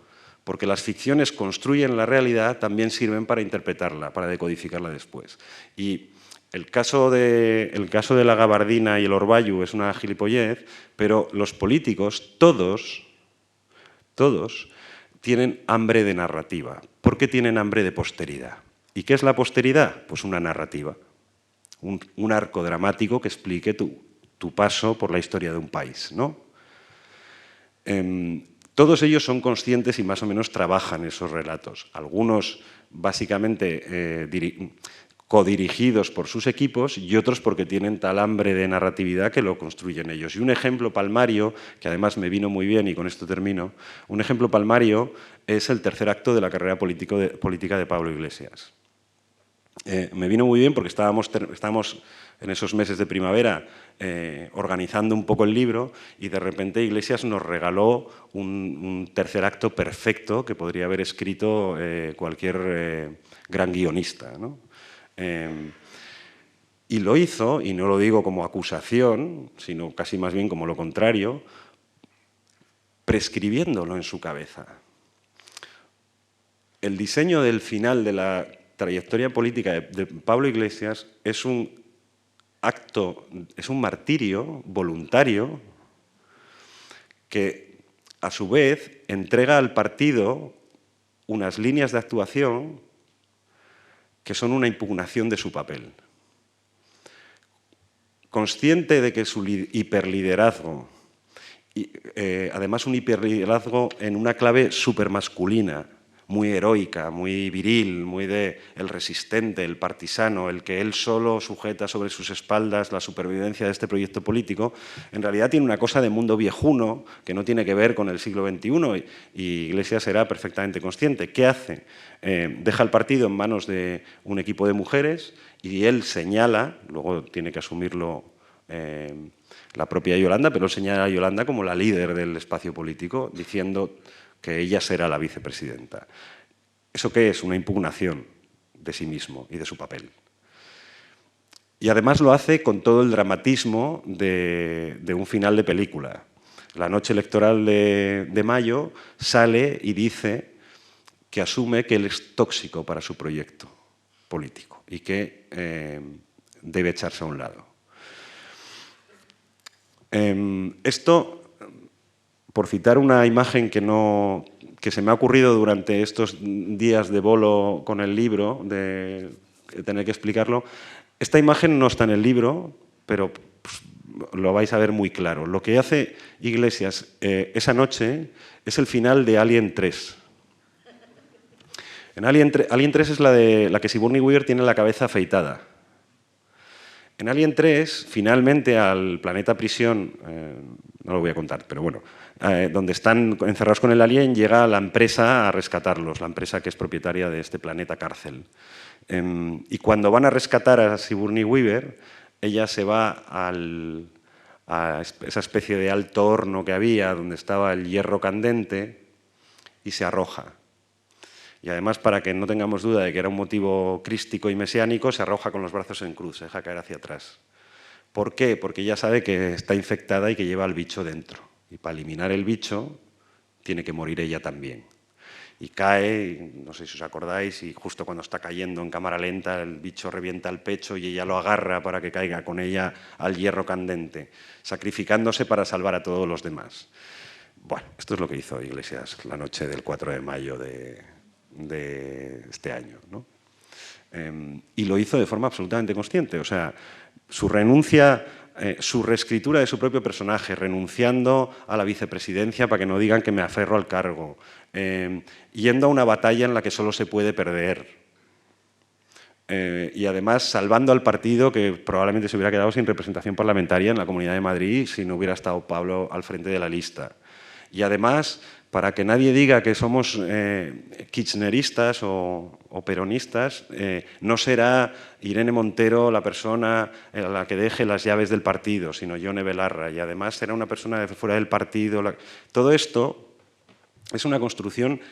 porque las ficciones construyen la realidad, también sirven para interpretarla, para decodificarla después. Y el caso de la gabardina y el orvallo es una gilipollez, pero los políticos, todos, tienen hambre de narrativa. ¿Por qué tienen hambre de posteridad? ¿Y qué es la posteridad? Pues una narrativa, un arco dramático que explique tu paso por la historia de un país, ¿no? Todos ellos son conscientes y más o menos trabajan esos relatos. Algunos básicamente codirigidos por sus equipos y otros porque tienen tal hambre de narratividad que lo construyen ellos. Y un ejemplo palmario, que además me vino muy bien y con esto termino, un ejemplo palmario es el tercer acto de la carrera política de Pablo Iglesias. Me vino muy bien porque estábamos en esos meses de primavera organizando un poco el libro y de repente Iglesias nos regaló un tercer acto perfecto que podría haber escrito cualquier gran guionista, ¿no? Y lo hizo, y no lo digo como acusación, sino casi más bien como lo contrario, prescribiéndolo en su cabeza. El diseño del final de la trayectoria política de Pablo Iglesias es un acto, es un martirio voluntario que, a su vez, entrega al partido unas líneas de actuación que son una impugnación de su papel. Consciente de que su hiperliderazgo, además un hiperliderazgo en una clave supermasculina, muy heroica, muy viril, muy de el resistente, el partisano, el que él solo sujeta sobre sus espaldas la supervivencia de este proyecto político, en realidad tiene una cosa de mundo viejuno que no tiene que ver con el siglo XXI y Iglesias era perfectamente consciente. ¿Qué hace? Deja el partido en manos de un equipo de mujeres y él señala, luego tiene que asumirlo la propia Yolanda, pero él señala a Yolanda como la líder del espacio político, diciendo que ella será la vicepresidenta. ¿Eso qué es? Una impugnación de sí mismo y de su papel. Y además lo hace con todo el dramatismo de un final de película. La noche electoral de mayo sale y dice que asume que él es tóxico para su proyecto político y que debe echarse a un lado. Esto, por citar una imagen que se me ha ocurrido durante estos días de bolo con el libro, de tener que explicarlo, esta imagen no está en el libro, pero pues, lo vais a ver muy claro. Lo que hace Iglesias esa noche es el final de Alien 3. En Alien 3 es la que Sigourney Weaver tiene la cabeza afeitada. En Alien 3, finalmente, al planeta prisión, no lo voy a contar, pero bueno, donde están encerrados con el alien, llega la empresa a rescatarlos, la empresa que es propietaria de este planeta cárcel. Y cuando van a rescatar a Sigourney Weaver, ella se va a esa especie de alto horno que había, donde estaba el hierro candente, y se arroja. Y además, para que no tengamos duda de que era un motivo crístico y mesiánico, se arroja con los brazos en cruz, se deja caer hacia atrás. ¿Por qué? Porque ella sabe que está infectada y que lleva al bicho dentro. Y para eliminar el bicho, tiene que morir ella también. Y cae, no sé si os acordáis, y justo cuando está cayendo en cámara lenta, el bicho revienta el pecho y ella lo agarra para que caiga con ella al hierro candente, sacrificándose para salvar a todos los demás. Bueno, esto es lo que hizo Iglesias la noche del 4 de mayo de este año, ¿no? Y lo hizo de forma absolutamente consciente. O sea, su renuncia, su reescritura de su propio personaje, renunciando a la vicepresidencia para que no digan que me aferro al cargo, yendo a una batalla en la que solo se puede perder, y además salvando al partido que probablemente se hubiera quedado sin representación parlamentaria en la Comunidad de Madrid si no hubiera estado Pablo al frente de la lista. Y además, para que nadie diga que somos kirchneristas o peronistas, no será Irene Montero la persona a la que deje las llaves del partido, sino Yone Belarra. Y además será una persona de fuera del partido. Todo esto es una construcción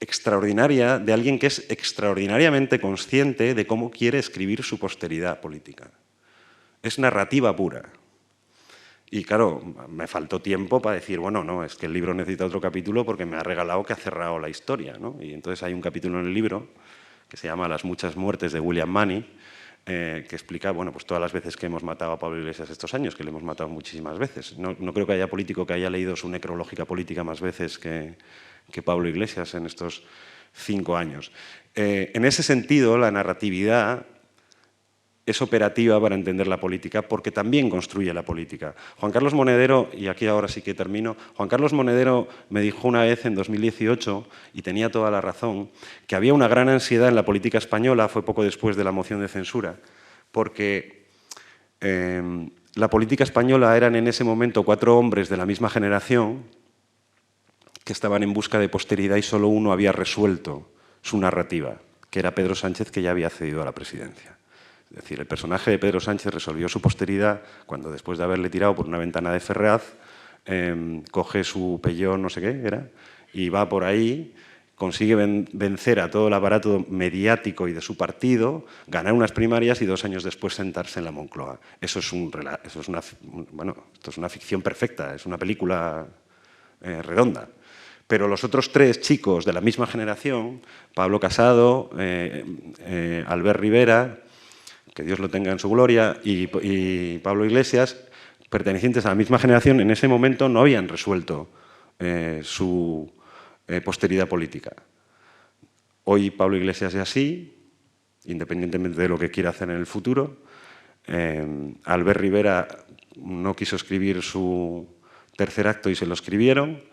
extraordinaria de alguien que es extraordinariamente consciente de cómo quiere escribir su posteridad política. Es narrativa pura. Y claro, me faltó tiempo para decir, bueno, no, es que el libro necesita otro capítulo porque me ha regalado que ha cerrado la historia, ¿no? Y entonces hay un capítulo en el libro que se llama Las muchas muertes de William Manny, que explica, bueno, pues todas las veces que hemos matado a Pablo Iglesias estos años, que le hemos matado muchísimas veces. No creo que haya político que haya leído su necrológica política más veces que Pablo Iglesias en estos 5 años. En ese sentido, la narratividad es operativa para entender la política, porque también construye la política. Juan Carlos Monedero, y aquí ahora sí que termino, Juan Carlos Monedero me dijo una vez en 2018, y tenía toda la razón, que había una gran ansiedad en la política española, fue poco después de la moción de censura, porque la política española eran en ese momento 4 hombres de la misma generación que estaban en busca de posteridad y solo uno había resuelto su narrativa, que era Pedro Sánchez, que ya había accedido a la presidencia. Es decir, el personaje de Pedro Sánchez resolvió su posteridad cuando, después de haberle tirado por una ventana de Ferraz, coge su Peugeot, no sé qué era, y va por ahí, consigue vencer a todo el aparato mediático y de su partido, ganar unas primarias y 2 años después sentarse en la Moncloa. Esto es una ficción perfecta, es una película redonda. Pero los otros 3 chicos de la misma generación, Pablo Casado, Albert Rivera, que Dios lo tenga en su gloria, y Pablo Iglesias, pertenecientes a la misma generación, en ese momento no habían resuelto su posteridad política. Hoy Pablo Iglesias es así, independientemente de lo que quiera hacer en el futuro. Albert Rivera no quiso escribir su tercer acto y se lo escribieron.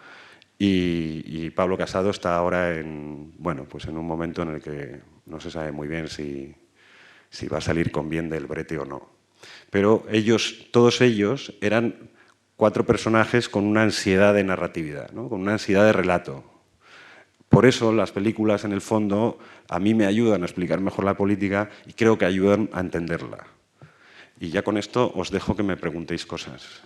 Y Pablo Casado está ahora en un momento en el que no se sabe muy bien si va a salir con bien del brete o no. Pero todos ellos eran 4 personajes con una ansiedad de narratividad, ¿no? Con una ansiedad de relato. Por eso las películas, en el fondo, a mí me ayudan a explicar mejor la política y creo que ayudan a entenderla. Y ya con esto os dejo que me preguntéis cosas.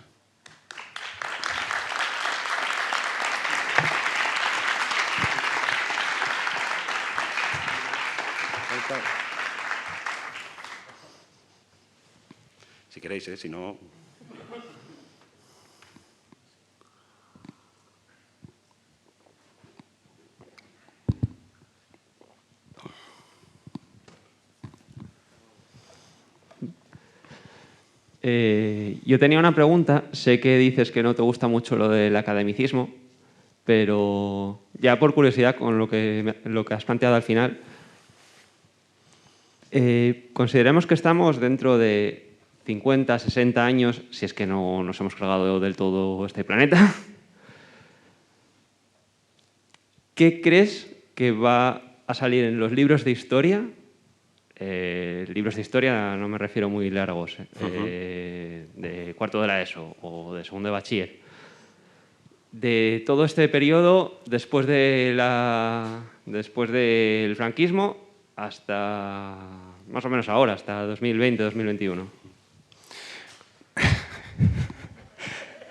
Si queréis, si no... Yo tenía una pregunta. Sé que dices que no te gusta mucho lo del academicismo, pero ya por curiosidad con lo que has planteado al final, consideremos que estamos dentro de 50, 60 años, si es que no nos hemos cargado del todo este planeta. ¿Qué crees que va a salir en los libros de historia? Libros de historia no me refiero muy largos, de cuarto de la ESO o de segundo de bachiller. de todo este periodo, después del franquismo, hasta más o menos ahora, hasta 2020-2021.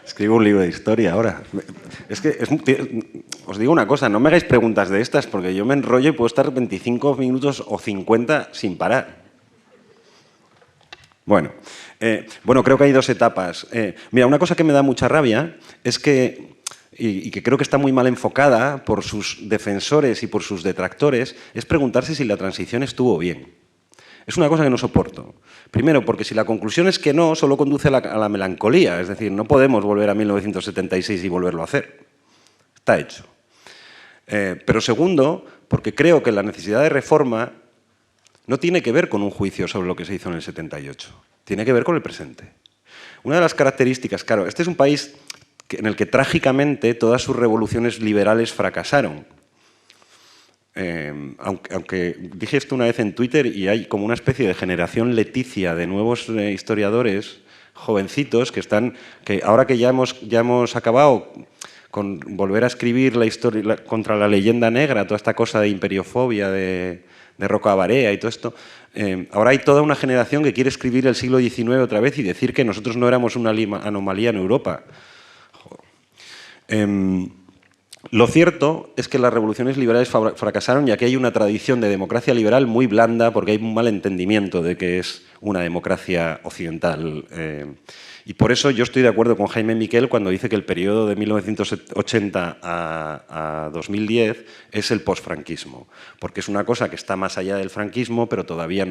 Escribo un libro de historia ahora. Es que os digo una cosa, no me hagáis preguntas de estas porque yo me enrollo y puedo estar 25 minutos o 50 sin parar. Bueno, creo que hay dos etapas. Mira, una cosa que me da mucha rabia es que, y que creo que está muy mal enfocada por sus defensores y por sus detractores, es preguntarse si la transición estuvo bien. Es una cosa que no soporto. Primero, porque si la conclusión es que no, solo conduce a la melancolía. Es decir, no podemos volver a 1976 y volverlo a hacer. Está hecho. Pero segundo, porque creo que la necesidad de reforma no tiene que ver con un juicio sobre lo que se hizo en el 78. Tiene que ver con el presente. Una de las características, claro, este es un país en el que trágicamente todas sus revoluciones liberales fracasaron. Aunque dije esto una vez en Twitter y hay como una especie de generación Leticia de nuevos historiadores jovencitos que ahora que ya hemos acabado con volver a escribir la historia contra la leyenda negra, toda esta cosa de imperiofobia de Rocco Barea y todo esto, ahora hay toda una generación que quiere escribir el siglo XIX otra vez y decir que nosotros no éramos una anomalía en Europa. Lo cierto es que las revoluciones liberales fracasaron y aquí hay una tradición de democracia liberal muy blanda porque hay un mal entendimiento de que es una democracia occidental. Y por eso yo estoy de acuerdo con Jaime Miquel cuando dice que el periodo de 1980 a 2010 es el posfranquismo, porque es una cosa que está más allá del franquismo, pero todavía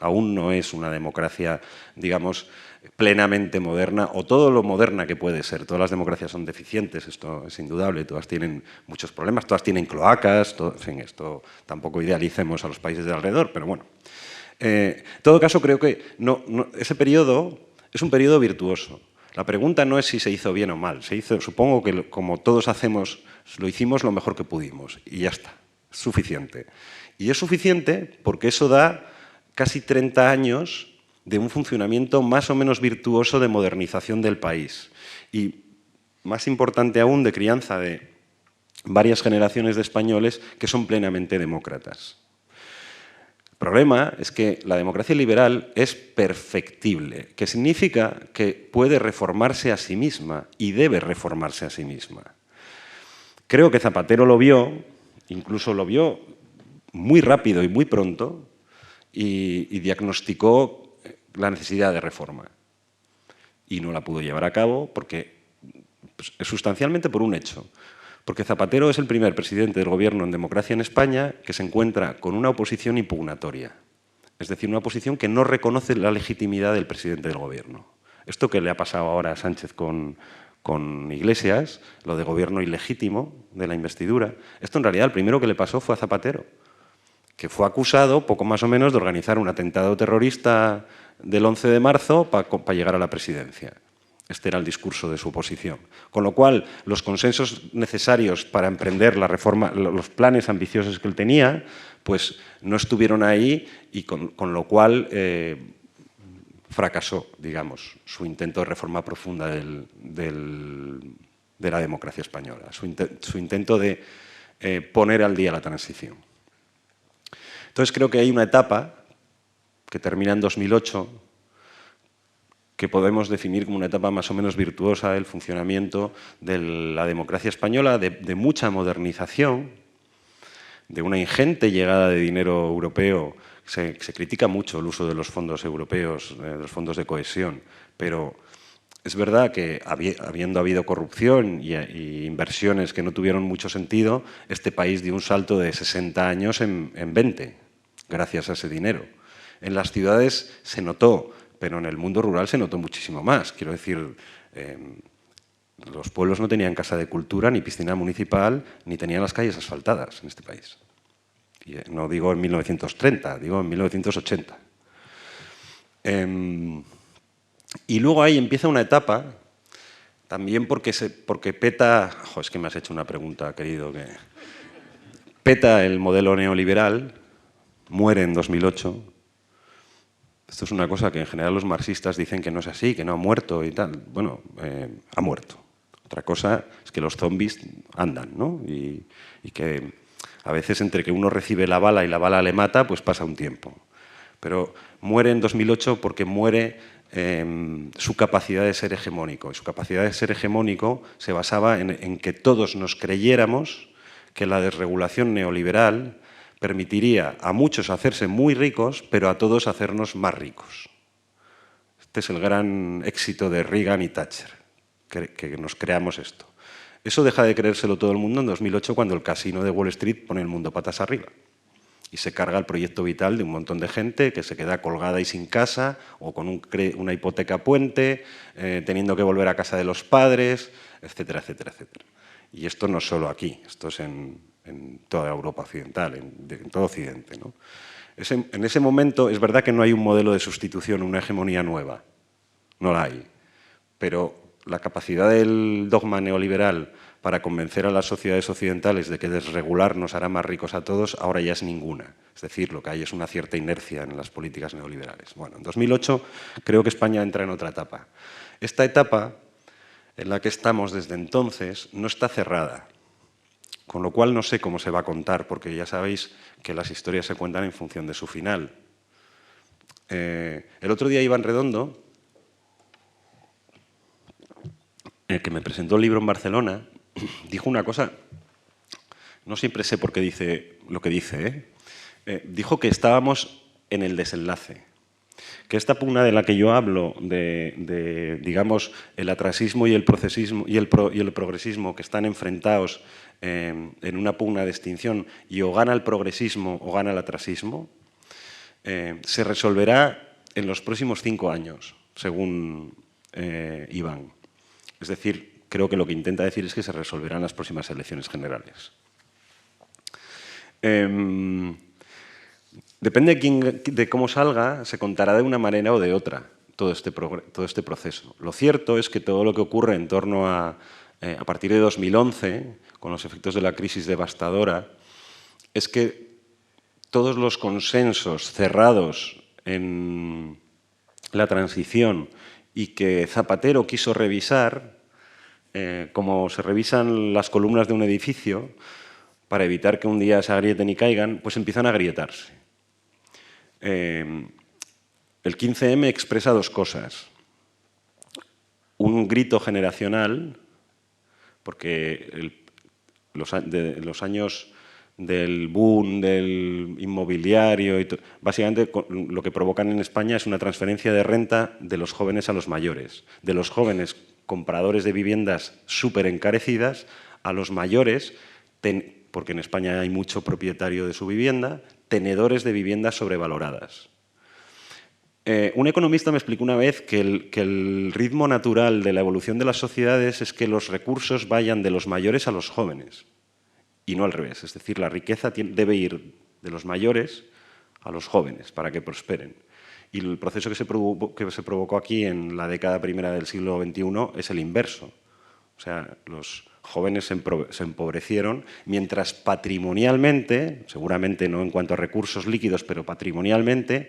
aún no es una democracia, digamos, plenamente moderna, o todo lo moderna que puede ser. Todas las democracias son deficientes, esto es indudable, todas tienen muchos problemas, todas tienen cloacas, en fin, esto tampoco idealicemos a los países de alrededor, pero bueno. En todo caso, creo que ese periodo es un periodo virtuoso. La pregunta no es si se hizo bien o mal, supongo que como todos hacemos, lo hicimos lo mejor que pudimos y ya está, es suficiente. Y es suficiente porque eso da casi 30 años de un funcionamiento más o menos virtuoso de modernización del país. Y, más importante aún, de crianza de varias generaciones de españoles que son plenamente demócratas. El problema es que la democracia liberal es perfectible, que significa que puede reformarse a sí misma y debe reformarse a sí misma. Creo que Zapatero lo vio, incluso lo vio muy rápido y muy pronto, y diagnosticó la necesidad de reforma. Y no la pudo llevar a cabo sustancialmente por un hecho. Porque Zapatero es el primer presidente del gobierno en democracia en España que se encuentra con una oposición impugnatoria. Es decir, una oposición que no reconoce la legitimidad del presidente del gobierno. Esto que le ha pasado ahora a Sánchez con Iglesias, lo de gobierno ilegítimo de la investidura, esto en realidad el primero que le pasó fue a Zapatero, que fue acusado poco más o menos de organizar un atentado terrorista del 11 de marzo para llegar a la presidencia. Este era el discurso de su oposición. Con lo cual, los consensos necesarios para emprender la reforma, los planes ambiciosos que él tenía, pues no estuvieron ahí y con lo cual fracasó, digamos, su intento de reforma profunda de la democracia española, su intento de poner al día la transición. Entonces creo que hay una etapa que termina en 2008, que podemos definir como una etapa más o menos virtuosa del funcionamiento de la democracia española, de mucha modernización, de una ingente llegada de dinero europeo. Se critica mucho el uso de los fondos europeos, de los fondos de cohesión, pero es verdad que habiendo habido corrupción y inversiones que no tuvieron mucho sentido, este país dio un salto de 60 años en 20, gracias a ese dinero. En las ciudades se notó, pero en el mundo rural se notó muchísimo más. Quiero decir, los pueblos no tenían casa de cultura, ni piscina municipal, ni tenían las calles asfaltadas en este país. Y no digo en 1930, digo en 1980. Y luego ahí empieza una etapa, también porque peta... es que me has hecho una pregunta, querido. Peta el modelo neoliberal, muere en 2008. Esto es una cosa que en general los marxistas dicen que no es así, que no ha muerto y tal. Bueno, ha muerto. Otra cosa es que los zombies andan, ¿no? Y que a veces entre que uno recibe la bala y la bala le mata, pues pasa un tiempo. Pero muere en 2008 porque muere su capacidad de ser hegemónico. Y su capacidad de ser hegemónico se basaba en que todos nos creyéramos que la desregulación neoliberal permitiría a muchos hacerse muy ricos, pero a todos hacernos más ricos. Este es el gran éxito de Reagan y Thatcher, que nos creamos esto. Eso deja de creérselo todo el mundo en 2008 cuando el casino de Wall Street pone el mundo patas arriba y se carga el proyecto vital de un montón de gente que se queda colgada y sin casa o con una hipoteca puente, teniendo que volver a casa de los padres, etcétera, etcétera, etcétera. Y esto no es solo aquí, esto es en toda Europa occidental, en todo Occidente, ¿no? En ese momento es verdad que no hay un modelo de sustitución, una hegemonía nueva, no la hay, pero la capacidad del dogma neoliberal para convencer a las sociedades occidentales de que desregular nos hará más ricos a todos, ahora ya es ninguna. Es decir, lo que hay es una cierta inercia en las políticas neoliberales. Bueno, en 2008 creo que España entra en otra etapa. Esta etapa en la que estamos desde entonces no está cerrada, con lo cual no sé cómo se va a contar, porque ya sabéis que las historias se cuentan en función de su final. El otro día Iván Redondo, que me presentó el libro en Barcelona, dijo una cosa, no siempre sé por qué dice lo que dice, dijo que estábamos en el desenlace, que esta pugna de la que yo hablo, digamos, el atrasismo y el procesismo y el progresismo que están enfrentados en una pugna de extinción y o gana el progresismo o gana el atrasismo, se resolverá en los próximos 5 años, según Iván. Es decir, creo que lo que intenta decir es que se resolverán las próximas elecciones generales. Depende de cómo salga, se contará de una manera o de otra todo este proceso. Lo cierto es que todo lo que ocurre en torno a partir de 2011, con los efectos de la crisis devastadora, es que todos los consensos cerrados en la transición y que Zapatero quiso revisar, como se revisan las columnas de un edificio, para evitar que un día se agrieten y caigan, pues empiezan a agrietarse. El 15M expresa dos cosas. Un grito generacional, porque los años del boom, del inmobiliario, básicamente lo que provocan en España es una transferencia de renta de los jóvenes a los mayores, de los jóvenes compradores de viviendas súper encarecidas a los mayores, porque en España hay mucho propietario de su vivienda, tenedores de viviendas sobrevaloradas. Un economista me explicó una vez que el ritmo natural de la evolución de las sociedades es que los recursos vayan de los mayores a los jóvenes y no al revés. Es decir, la riqueza debe ir de los mayores a los jóvenes para que prosperen. Y el proceso que se provocó aquí en la década primera del siglo XXI es el inverso. O sea, los jóvenes se empobrecieron, mientras patrimonialmente, seguramente no en cuanto a recursos líquidos, pero patrimonialmente,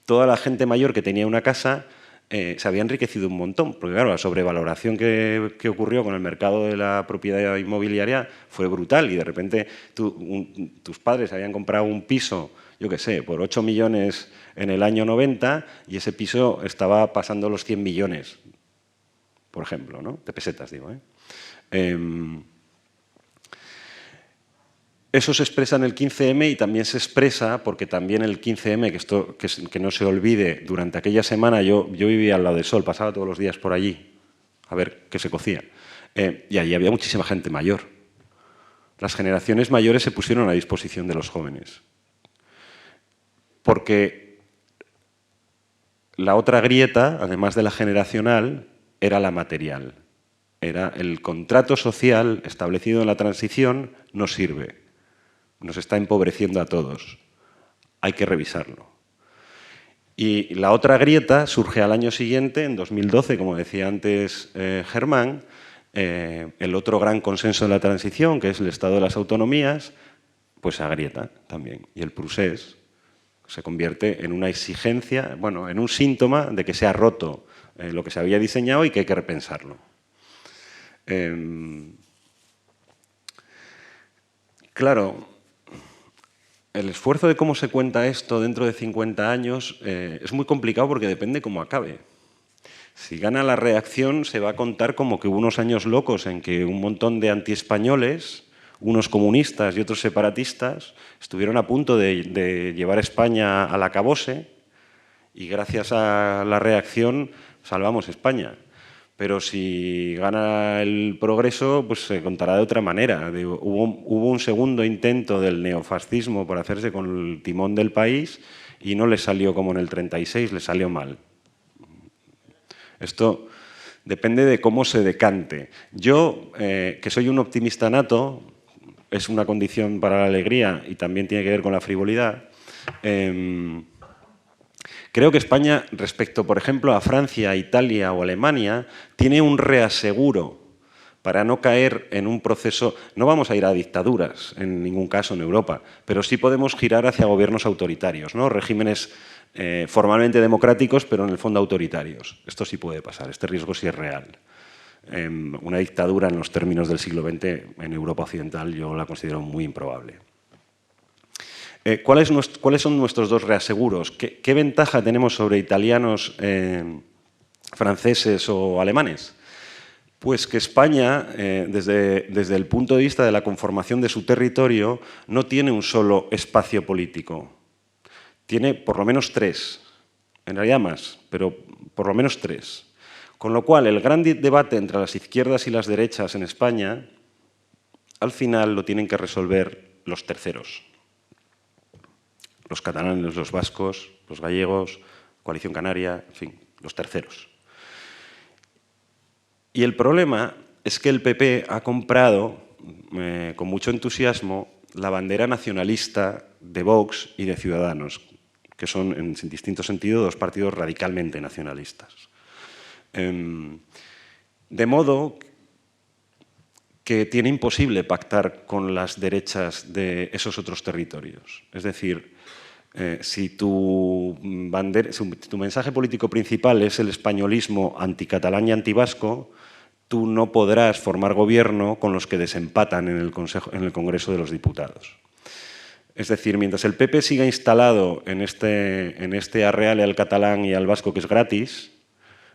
toda la gente mayor que tenía una casa se había enriquecido un montón, porque claro, la sobrevaloración que ocurrió con el mercado de la propiedad inmobiliaria fue brutal y de repente tus padres habían comprado un piso, yo qué sé, por 8 millones en el año 90 y ese piso estaba pasando los 100 millones, por ejemplo, ¿no? De pesetas, digo, Eso se expresa en el 15M y también se expresa, porque también el 15M, que no se olvide, durante aquella semana yo vivía al lado del Sol, pasaba todos los días por allí a ver qué se cocía, y allí había muchísima gente mayor. Las generaciones mayores se pusieron a disposición de los jóvenes, porque la otra grieta, además de la generacional, era la material. Era el contrato social establecido en la transición no sirve. Nos está empobreciendo a todos. Hay que revisarlo. Y la otra grieta surge al año siguiente, en 2012, como decía antes Germán, el otro gran consenso de la transición, que es el Estado de las Autonomías, pues se agrieta también. Y el procés se convierte en una exigencia, bueno, en un síntoma de que se ha roto lo que se había diseñado y que hay que repensarlo. Claro, el esfuerzo de cómo se cuenta esto dentro de 50 años es muy complicado porque depende cómo acabe. Si gana la reacción, se va a contar como que hubo unos años locos en que un montón de antiespañoles, unos comunistas y otros separatistas, estuvieron a punto de llevar España al acabose y gracias a la reacción salvamos España. Pero si gana el progreso, pues se contará de otra manera. Hubo un segundo intento del neofascismo por hacerse con el timón del país y no le salió como en el 36, le salió mal. Esto depende de cómo se decante. Yo, que soy un optimista nato, es una condición para la alegría y también tiene que ver con la frivolidad, creo que España, respecto, por ejemplo, a Francia, Italia o Alemania, tiene un reaseguro para no caer en un proceso. No vamos a ir a dictaduras, en ningún caso en Europa, pero sí podemos girar hacia gobiernos autoritarios, ¿no? Regímenes formalmente democráticos, pero en el fondo autoritarios. Esto sí puede pasar, este riesgo sí es real. Una dictadura en los términos del siglo XX en Europa occidental yo la considero muy improbable. ¿Cuáles son nuestros dos reaseguros? ¿Qué ventaja tenemos sobre italianos, franceses o alemanes? Pues que España, desde el punto de vista de la conformación de su territorio, no tiene un solo espacio político. Tiene por lo menos tres, en realidad más, pero por lo menos tres. Con lo cual, el gran debate entre las izquierdas y las derechas en España, al final lo tienen que resolver los terceros. Los catalanes, los vascos, los gallegos, Coalición Canaria, en fin, los terceros. Y el problema es que el PP ha comprado, con mucho entusiasmo, la bandera nacionalista de Vox y de Ciudadanos, que son, en distinto sentido, dos partidos radicalmente nacionalistas. De modo que tiene imposible pactar con las derechas de esos otros territorios. Es decir, si tu mensaje político principal es el españolismo anticatalán y antivasco, tú no podrás formar gobierno con los que desempatan en el Congreso de los Diputados. Es decir, mientras el PP siga instalado en este arreale al catalán y al vasco que es gratis,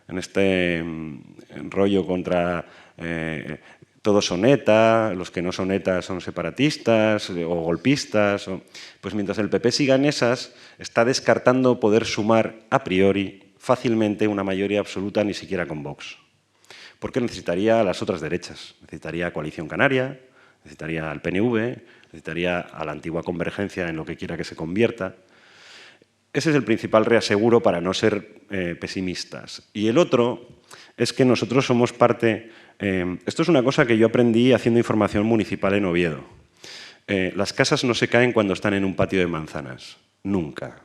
en este rollo contra todos son ETA, los que no son ETA son separatistas o golpistas, pues mientras el PP siga en esas, está descartando poder sumar a priori fácilmente una mayoría absoluta, ni siquiera con Vox. Porque necesitaría a las otras derechas, necesitaría a Coalición Canaria, necesitaría al PNV, necesitaría a la antigua Convergencia en lo que quiera que se convierta. Ese es el principal reaseguro para no ser pesimistas. Y el otro es que nosotros somos parte... esto es una cosa que yo aprendí haciendo información municipal en Oviedo. Las casas no se caen cuando están en un patio de manzanas, nunca.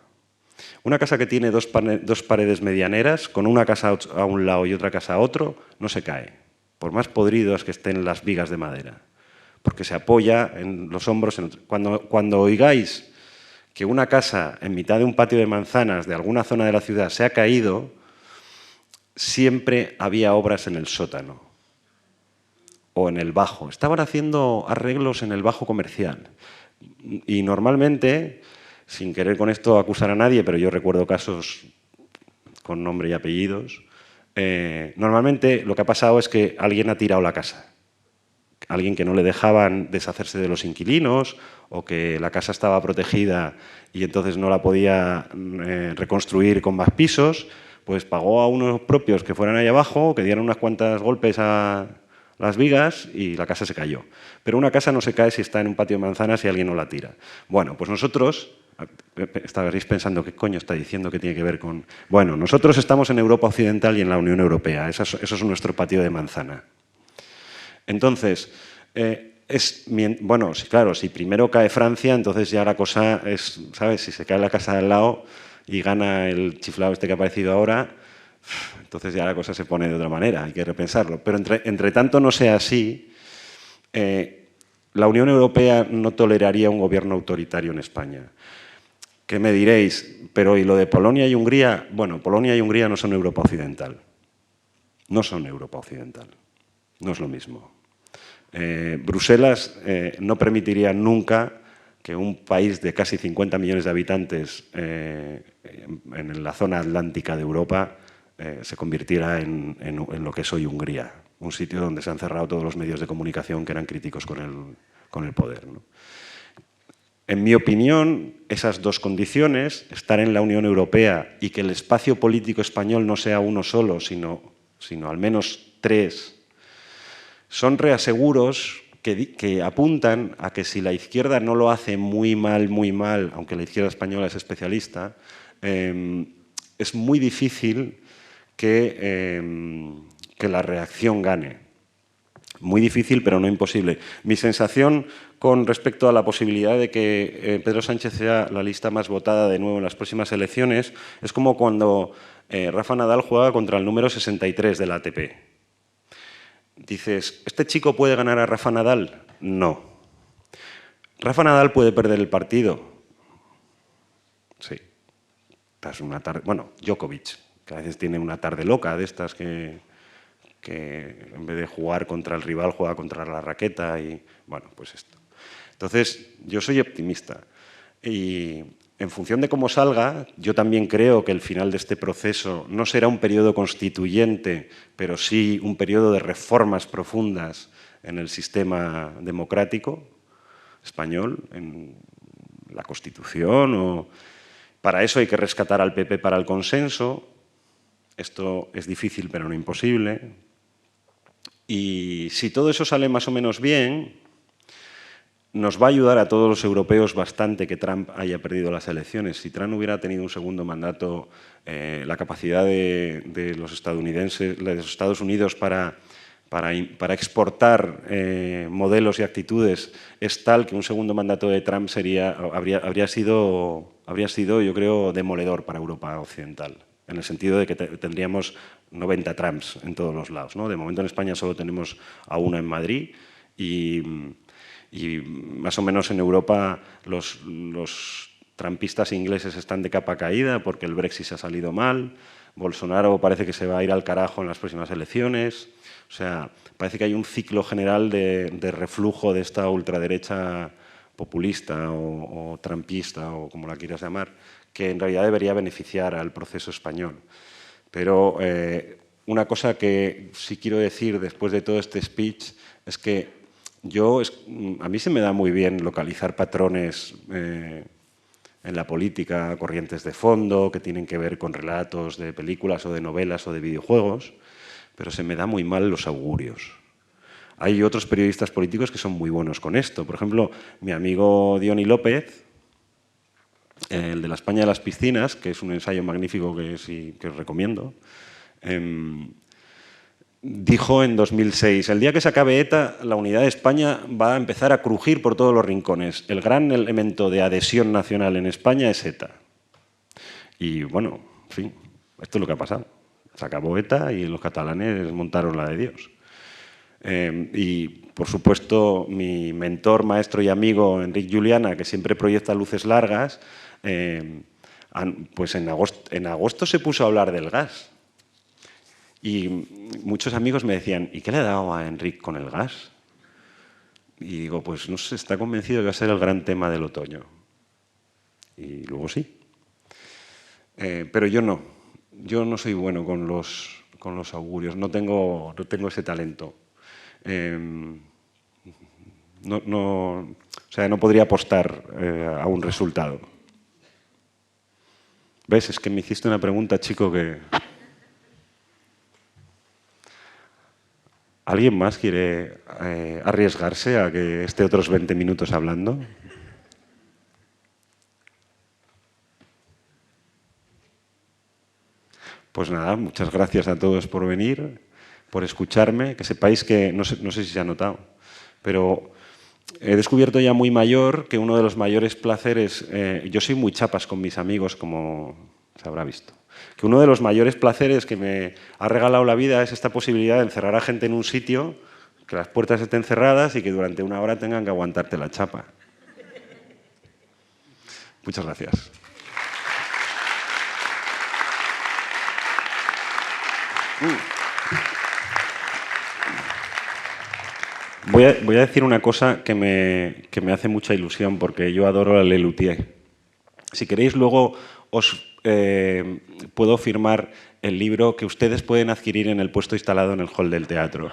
Una casa que tiene dos paredes medianeras, con una casa a un lado y otra casa a otro, no se cae, por más podridos que estén las vigas de madera, porque se apoya en los hombros. Cuando oigáis que una casa en mitad de un patio de manzanas de alguna zona de la ciudad se ha caído, siempre había obras en el sótano o en el bajo. Estaban haciendo arreglos en el bajo comercial y normalmente, sin querer con esto acusar a nadie, pero yo recuerdo casos con nombre y apellidos, normalmente lo que ha pasado es que alguien ha tirado la casa. Alguien que no le dejaban deshacerse de los inquilinos o que la casa estaba protegida y entonces no la podía reconstruir con más pisos, pues pagó a unos propios que fueran ahí abajo, que dieran unas cuantas golpes a las vigas y la casa se cayó. Pero una casa no se cae si está en un patio de manzanas y alguien no la tira. Bueno, pues nosotros... Estaréis pensando, ¿qué coño está diciendo que tiene que ver con...? Bueno, nosotros estamos en Europa Occidental y en la Unión Europea. Eso es nuestro patio de manzana. Entonces, bueno, sí, claro, si primero cae Francia, entonces ya la cosa es, ¿sabes? Si se cae la casa de al lado y gana el chiflado este que ha aparecido ahora, entonces ya la cosa se pone de otra manera, hay que repensarlo. Pero entre tanto no sea así, la Unión Europea no toleraría un gobierno autoritario en España. ¿Qué me diréis? Pero ¿y lo de Polonia y Hungría? Bueno, Polonia y Hungría no son Europa Occidental. No son Europa Occidental. No es lo mismo. Bruselas no permitiría nunca que un país de casi 50 millones de habitantes en la zona atlántica de Europa se convirtiera en lo que es hoy Hungría, un sitio donde se han cerrado todos los medios de comunicación que eran críticos con el poder, ¿no? En mi opinión, esas dos condiciones, estar en la Unión Europea y que el espacio político español no sea uno solo, sino al menos tres, son reaseguros que apuntan a que si la izquierda no lo hace muy mal, aunque la izquierda española es especialista, es muy difícil que la reacción gane. Muy difícil, pero no imposible. Mi sensación con respecto a la posibilidad de que Pedro Sánchez sea la lista más votada de nuevo en las próximas elecciones es como cuando Rafa Nadal juega contra el número 63 del ATP. Dices, ¿este chico puede ganar a Rafa Nadal? No. ¿Rafa Nadal puede perder el partido? Sí. Es una tarde, bueno, Djokovic, que a veces tiene una tarde loca de estas que en vez de jugar contra el rival juega contra la raqueta y, bueno, pues esto. Entonces, yo soy optimista y en función de cómo salga, yo también creo que el final de este proceso no será un periodo constituyente, pero sí un periodo de reformas profundas en el sistema democrático español, en la Constitución. Para eso hay que rescatar al PP para el consenso. Esto es difícil, pero no imposible. Y si todo eso sale más o menos bien, nos va a ayudar a todos los europeos bastante que Trump haya perdido las elecciones. Si Trump hubiera tenido un segundo mandato, la capacidad de los estadounidenses, de los Estados Unidos para exportar modelos y actitudes es tal que un segundo mandato de Trump habría sido, yo creo, demoledor para Europa occidental, en el sentido de que tendríamos 90 Trumps en todos los lados, ¿no? De momento en España solo tenemos a uno en Madrid y más o menos en Europa los trumpistas ingleses están de capa caída porque el Brexit se ha salido mal, Bolsonaro parece que se va a ir al carajo en las próximas elecciones. O sea, parece que hay un ciclo general de reflujo de esta ultraderecha populista o trumpista, o como la quieras llamar, que en realidad debería beneficiar al proceso español. Pero una cosa que sí quiero decir después de todo este speech es que a mí se me da muy bien localizar patrones en la política, corrientes de fondo, que tienen que ver con relatos de películas o de novelas o de videojuegos, pero se me da muy mal los augurios. Hay otros periodistas políticos que son muy buenos con esto. Por ejemplo, mi amigo Diony López, el de la España de las piscinas, que es un ensayo magnífico que os recomiendo, dijo en 2006, el día que se acabe ETA, la unidad de España va a empezar a crujir por todos los rincones. El gran elemento de adhesión nacional en España es ETA. Y bueno, en fin, esto es lo que ha pasado. Se acabó ETA y los catalanes montaron la de Dios. Y, por supuesto, mi mentor, maestro y amigo, Enric Juliana, que siempre proyecta luces largas, pues en agosto se puso a hablar del gas. Y muchos amigos me decían, ¿y qué le ha dado a Enric con el gas? Y digo, pues no sé, está convencido de que va a ser el gran tema del otoño. Y luego sí. Pero yo no soy bueno con los augurios, no tengo ese talento. O sea, no podría apostar a un resultado. ¿Ves? Es que me hiciste una pregunta, chico, que... ¿Alguien más quiere arriesgarse a que esté otros 20 minutos hablando? Pues nada, muchas gracias a todos por venir, por escucharme. Que sepáis que, no sé si se ha notado, pero he descubierto ya muy mayor que uno de los mayores placeres... yo soy muy chapas con mis amigos, como se habrá visto. Que uno de los mayores placeres que me ha regalado la vida es esta posibilidad de encerrar a gente en un sitio, que las puertas estén cerradas y que durante una hora tengan que aguantarte la chapa. Muchas gracias. voy a decir una cosa que me hace mucha ilusión, porque yo adoro a Lelutier. Si queréis, luego os puedo firmar el libro que ustedes pueden adquirir en el puesto instalado en el hall del teatro.